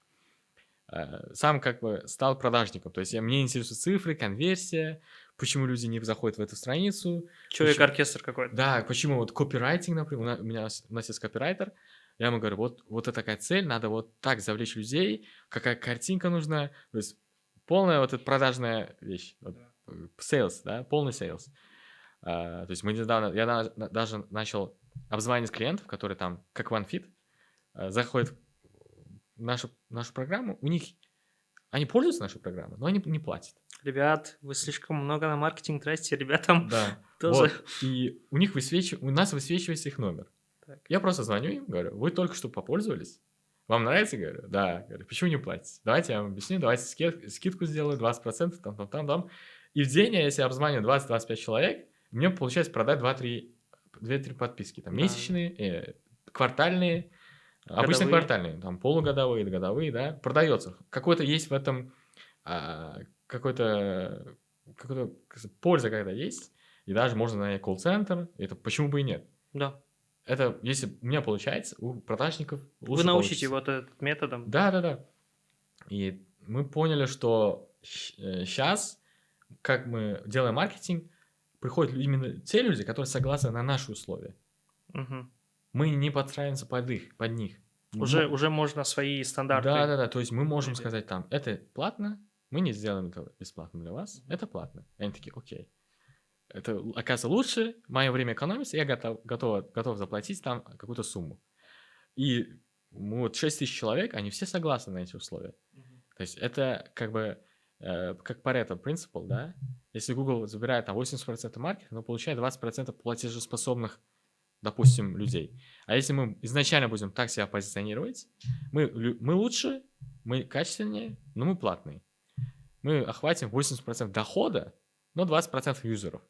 Speaker 1: Сам как бы стал продажником. То есть мне интересуют цифры, конверсия, почему люди не заходят в эту страницу.
Speaker 2: Человек-оркестр какой-то.
Speaker 1: Да, почему вот копирайтинг, например, у нас есть копирайтер, я ему говорю, вот это такая цель, надо вот так завлечь людей, какая картинка нужна, то есть полная вот эта продажная вещь, вот, sales, да, полный sales. То есть я даже начал обзванивать клиентов, которые там, как OneFit, заходят в нашу программу, они пользуются нашей программой, но они не платят.
Speaker 2: Ребят, вы слишком много на маркетинг тратите, ребятам
Speaker 1: Да,
Speaker 2: тоже.
Speaker 1: вот. И у нас высвечивается их номер.
Speaker 2: Так.
Speaker 1: Я просто звоню им, говорю, вы только что попользовались? Вам нравится? Говорю, да. Говорю, почему не платите? Давайте я вам объясню, давайте скидку сделаю, 20%, там. И в день, если я обзваниваю 20-25 человек, мне получается продать 2-3 подписки. Там
Speaker 2: Да.
Speaker 1: месячные, квартальные, обычно
Speaker 2: Годовые.
Speaker 1: квартальные, там полугодовые, годовые, да, продается. Какой-то есть в этом, какой-то польза когда есть, и даже можно нанять колл-центр, это почему бы и нет.
Speaker 2: Да.
Speaker 1: Это, если у меня получается, у продажников лучше
Speaker 2: Вы научите
Speaker 1: получится.
Speaker 2: вот этот методом.
Speaker 1: Да. И мы поняли, что сейчас, как мы делаем маркетинг, приходят именно те люди, которые согласны на наши условия.
Speaker 2: Мгм.
Speaker 1: Мы не подстраиваемся под них.
Speaker 2: Уже можно свои стандарты.
Speaker 1: Да. То есть мы можем
Speaker 2: вводить.
Speaker 1: сказать там, это платно, мы не сделаем это бесплатно для вас, это платно. И они такие, окей. Это, оказывается, лучше, мое время экономится, я готов заплатить там какую-то сумму. И вот 6 тысяч человек, они все согласны на эти условия. То есть это как бы как Pareto принцип, да? Если Google забирает там 80% маркета, но получает 20% платежеспособных, допустим, людей. А если мы изначально будем так себя позиционировать, мы лучше, мы качественнее, но мы платные. Мы охватим 80% дохода, но 20% юзеров.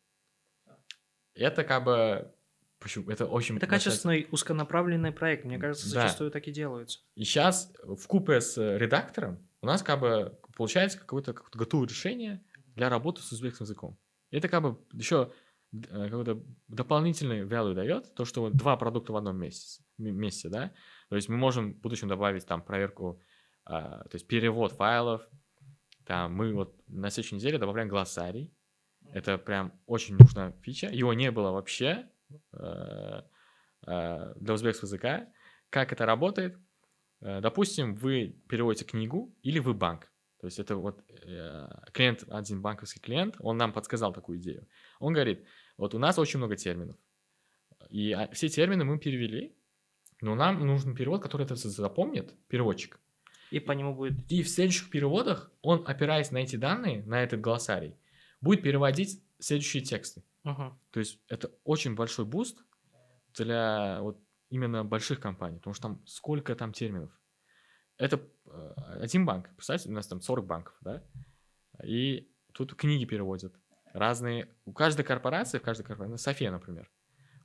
Speaker 1: Это как бы... Почему? Это очень...
Speaker 2: Это качественный узконаправленный проект. Мне кажется,
Speaker 1: Да.
Speaker 2: зачастую так и делаются.
Speaker 1: И сейчас вкупе с редактором у нас как бы получается какое-то готовое решение для работы с узбекским языком. И это как бы еще какой-то дополнительный value дает, то, что вот два продукта в одном месте, да. То есть мы можем в будущем добавить там проверку, то есть перевод файлов. Там мы вот на следующей неделе добавляем глоссарий. Это прям очень нужная фича. Его не было вообще для узбекского языка. Как это работает? Допустим, вы переводите книгу или вы банк. То есть это вот клиент, один банковский клиент, он нам подсказал такую идею. Он говорит, вот у нас очень много терминов. И все термины мы перевели, но нам нужен перевод, который это запомнит, переводчик.
Speaker 2: И по нему будет...
Speaker 1: И в следующих переводах он, опираясь на эти данные, на этот глоссарий, будет переводить следующие тексты.
Speaker 2: Мгм.
Speaker 1: То есть это очень большой буст для вот именно больших компаний, потому что там сколько там терминов. Это один банк, представьте, у нас там 40 банков, да, и тут книги переводят разные, у каждой корпорации, София, например,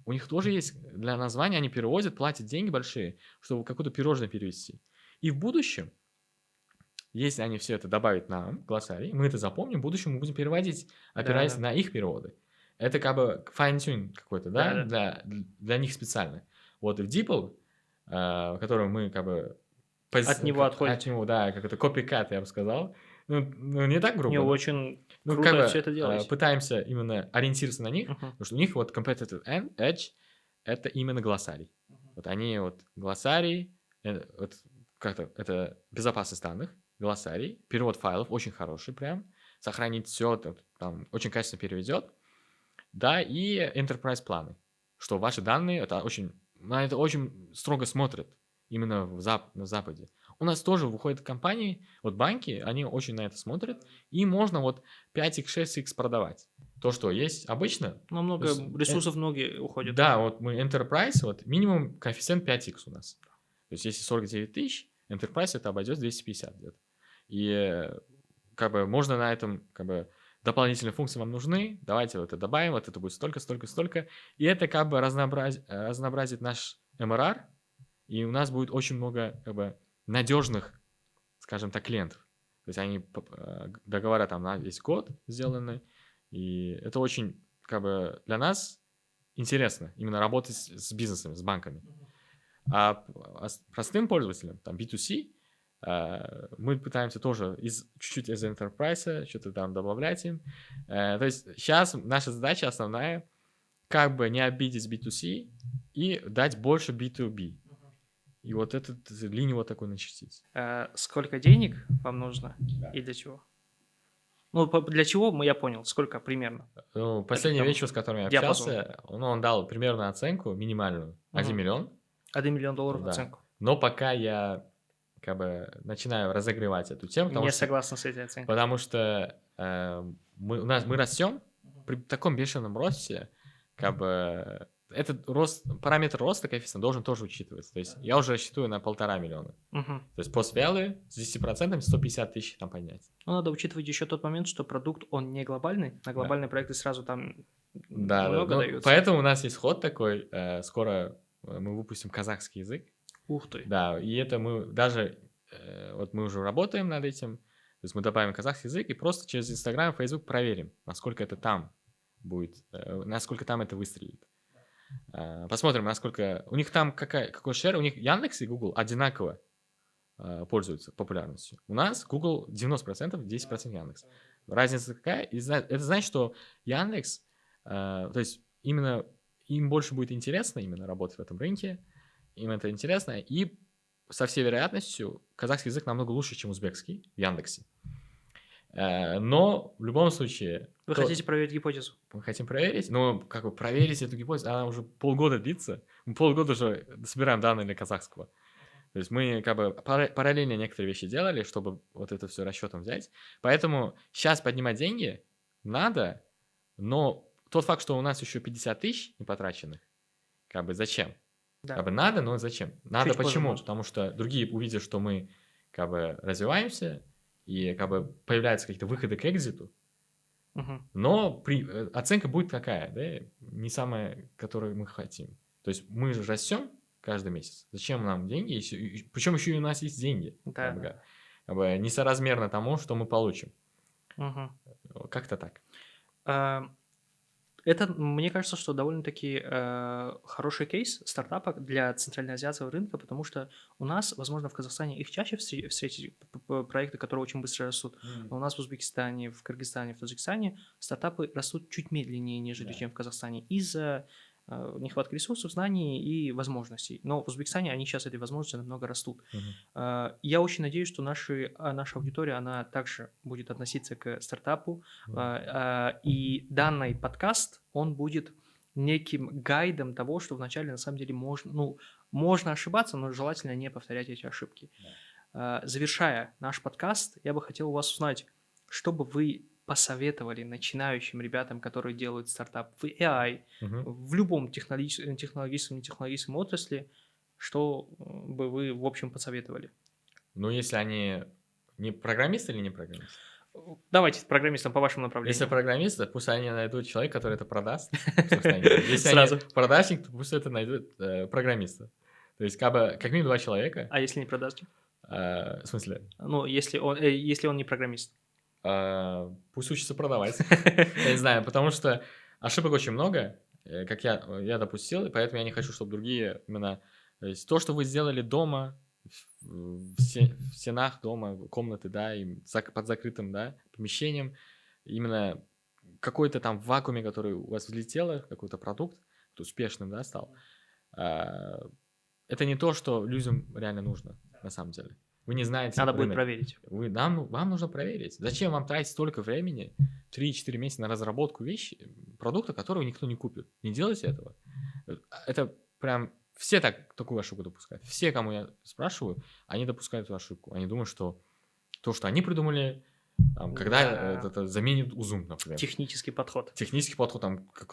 Speaker 1: у них тоже есть для названия, они переводят, платят деньги большие, чтобы какое-то пирожное перевести. И в будущем, если они все это добавят нам, глоссарий, мы это запомним, в будущем мы будем переводить, опираясь
Speaker 2: Да.
Speaker 1: на их переводы. Это как бы fine-tune какой-то, да, для них специально. Вот и в DeepL, который мы как бы...
Speaker 2: От него отходите.
Speaker 1: От него, да, как это копикат, я бы сказал. Ну, не так грубо.
Speaker 2: Не,
Speaker 1: но-
Speaker 2: очень
Speaker 1: ну,
Speaker 2: круто
Speaker 1: как бы,
Speaker 2: все это делаете.
Speaker 1: пытаемся именно ориентироваться на них,
Speaker 2: Мгм.
Speaker 1: потому что у них вот competitive edge — это именно глоссарий. Вот они вот глоссарий, вот как-то это безопасность данных, глоссарий, перевод файлов очень хороший прям, сохранить все, там очень качественно переведет, да, и enterprise планы, что ваши данные, на это очень строго смотрят именно на Западе. У нас тоже выходят компании, вот банки, они очень на это смотрят, и можно вот 5x, 6x продавать. То, что есть обычно.
Speaker 2: Но много
Speaker 1: то есть,
Speaker 2: ресурсов многие уходят.
Speaker 1: Да, вот мы Enterprise, вот минимум коэффициент 5x у нас. То есть если 49 тысяч, Enterprise это обойдет 250 где-то. И как бы можно на этом, как бы, дополнительные функции вам нужны, давайте вот это добавим, вот это будет столько, столько, столько. И это как бы разнообразит наш MRR, и у нас будет очень много как бы надежных, скажем так, клиентов. То есть они договора там на весь год сделаны, и это очень как бы для нас интересно именно работать с бизнесами, с банками. А с простым пользователям, там B2C, мы пытаемся тоже чуть-чуть из Enterprise что-то там добавлять им. То есть сейчас наша задача основная, как бы не обидеть B2C и дать больше B2B. И вот эту линию вот такой начертить.
Speaker 2: Сколько денег вам нужно и для чего? Ну, для чего, я понял. Сколько примерно?
Speaker 1: Ну, последний
Speaker 2: там
Speaker 1: вечер, с которым я
Speaker 2: диапазон.
Speaker 1: общался, он дал примерно оценку минимальную, 1
Speaker 2: Мгм.
Speaker 1: миллион.
Speaker 2: 1 миллион долларов
Speaker 1: Да.
Speaker 2: оценку.
Speaker 1: Но пока я как бы начинаю разогревать эту тему,
Speaker 2: Не согласен с этой оценкой.
Speaker 1: потому что мы растем при таком бешеном росте, как бы этот рост, параметр роста коэффициент должен тоже учитываться. То есть я уже рассчитываю на 1,5 миллиона.
Speaker 2: Мгм.
Speaker 1: То есть post-value с 10% 150 тысяч там поднять.
Speaker 2: Но надо учитывать еще тот момент, что продукт, он не глобальный. На глобальные проекты сразу там
Speaker 1: Да,
Speaker 2: много
Speaker 1: ну,
Speaker 2: даются.
Speaker 1: поэтому у нас есть ход такой, скоро мы выпустим казахский язык.
Speaker 2: Ух ты.
Speaker 1: Да, и это мы даже, вот мы уже работаем над этим, то есть мы добавим казахский язык и просто через Инстаграм, Фейсбук проверим, насколько это там будет, насколько там это выстрелит. Посмотрим, насколько... У них там какой шер, у них Яндекс и Google одинаково пользуются популярностью. У нас Google 90%, 10% Яндекс. Разница какая? Это значит, что Яндекс То есть именно им больше будет интересно именно работать в этом рынке, им это интересно, и со всей вероятностью казахский язык намного лучше, чем узбекский в Яндексе. Но в любом случае...
Speaker 2: Вы хотите проверить гипотезу?
Speaker 1: Мы хотим проверить, но как бы проверить эту гипотезу, она уже полгода длится. Мы полгода уже собираем данные для казахского. То есть мы как бы параллельно некоторые вещи делали, чтобы вот это все расчетом взять. Поэтому сейчас поднимать деньги надо, но тот факт, что у нас еще 50 тысяч не потраченных, как бы зачем?
Speaker 2: Да.
Speaker 1: Как бы надо, но зачем? Надо
Speaker 2: Чуть позже,
Speaker 1: почему?
Speaker 2: может.
Speaker 1: Потому что другие увидят, что мы как бы развиваемся, и как бы появляются какие-то выходы к экзиту,
Speaker 2: Мгм.
Speaker 1: но оценка будет такая, да, не самая, которую мы хотим. То есть мы же растем каждый месяц. Зачем нам деньги? Причем еще и у нас есть деньги.
Speaker 2: Да.
Speaker 1: Как бы несоразмерно тому, что мы получим.
Speaker 2: Мгм.
Speaker 1: Как-то так.
Speaker 2: Это, мне кажется, что довольно-таки хороший кейс стартапа для центральноазиатского рынка, потому что у нас, возможно, в Казахстане их чаще встретить проекты, которые очень быстро растут. Но у нас в Узбекистане, в Кыргызстане, в Таджикистане стартапы растут чуть медленнее, нежели чем в Казахстане, из-за нехватки ресурсов, знаний и возможностей. Но в Узбекистане они сейчас, эти возможности, намного растут. Я очень надеюсь, что наша аудитория, она также будет относиться к стартапу, и данный подкаст, он будет неким гайдом того, что вначале на самом деле можно ошибаться, но желательно не повторять эти ошибки. Завершая наш подкаст, я бы хотел у вас узнать, что бы вы посоветовали начинающим ребятам, которые делают стартап в AI, в любом технологическом, нетехнологическом отрасли, что бы вы, в общем, посоветовали?
Speaker 1: Ну, если они не программисты или не программисты?
Speaker 2: Давайте с программистом по вашему направлению.
Speaker 1: Если программисты, пусть они найдут человека, который это продаст. Если
Speaker 2: Сразу.
Speaker 1: они продажник, то пусть это найдут программиста. То есть как минимум 2 человека.
Speaker 2: А если не продажник?
Speaker 1: В смысле?
Speaker 2: Ну, если он не программист.
Speaker 1: Пусть учится продавать. Я не знаю, потому что ошибок очень много, как я допустил, и поэтому я не хочу, чтобы другие именно... То есть то, что вы сделали дома, в стенах дома, комнаты, да, и под закрытым, да, помещением, именно какой-то там в вакууме, который у вас взлетело, какой-то продукт, успешным, да, стал, это не то, что людям реально нужно, на самом деле. Вы не знаете
Speaker 2: Надо будет
Speaker 1: рынок.
Speaker 2: проверить.
Speaker 1: Вам нужно проверить. Зачем вам тратить столько времени, 3-4 месяца на разработку продукта, которого никто не купит? Не делайте этого. Это прям... Все такую ошибку допускают. Все, кому я спрашиваю, они допускают эту ошибку. Они думают, что то, что они придумали, когда это заменит Zoom, например.
Speaker 2: Технический подход.
Speaker 1: Технический подход,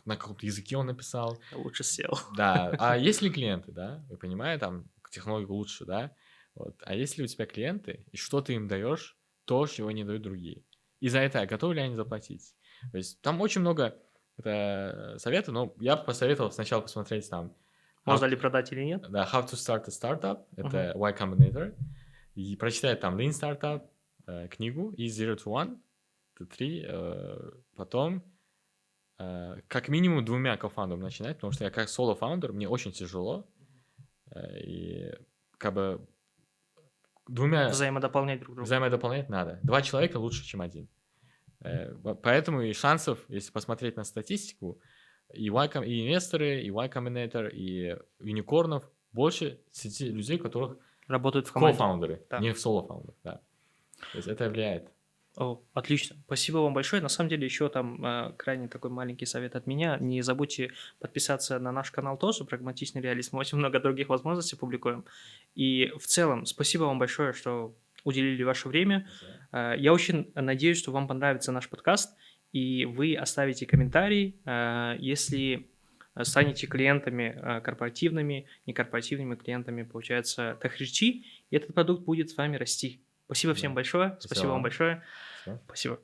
Speaker 1: на каком-то языке он написал.
Speaker 2: Лучше сел.
Speaker 1: Да. А есть ли клиенты, да? Вы понимаете, там технология лучше, да? Вот. А если у тебя клиенты, и что ты им даешь, то, чего не дают другие. И за это готовы ли они заплатить? То есть там очень много советов, но я бы посоветовал сначала посмотреть там...
Speaker 2: Можно ли продать или нет?
Speaker 1: Да, How to Start a Startup, это Y Combinator. И прочитать там Lean Startup, книгу, и Zero to One, это 3. Потом как минимум 2 кофаундерами начинать, потому что я как соло-фаундер, мне очень тяжело. И как бы 2...
Speaker 2: Взаимодополнять друг друга.
Speaker 1: Взаимодополнять надо. 2 человека лучше, чем 1. Поэтому и шансов, если посмотреть на статистику, и инвесторы, и Y Combinator, и юникорнов больше среди людей, которых
Speaker 2: работают в команде.
Speaker 1: Кофаундеры,
Speaker 2: Да.
Speaker 1: не в соло-фаундеры, да. То есть это влияет.
Speaker 2: Отлично. Спасибо вам большое. На самом деле, еще там крайне такой маленький совет от меня. Не забудьте подписаться на наш канал тоже, «Прагматичный реалист». Мы очень много других возможностей публикуем. И в целом, спасибо вам большое, что уделили ваше время. Я очень надеюсь, что вам понравится наш подкаст, и вы оставите комментарий, если станете клиентами корпоративными, некорпоративными клиентами, получается, Тахричи, и этот продукт будет с вами расти. Спасибо всем большое. Спасибо вам большое. Спасибо.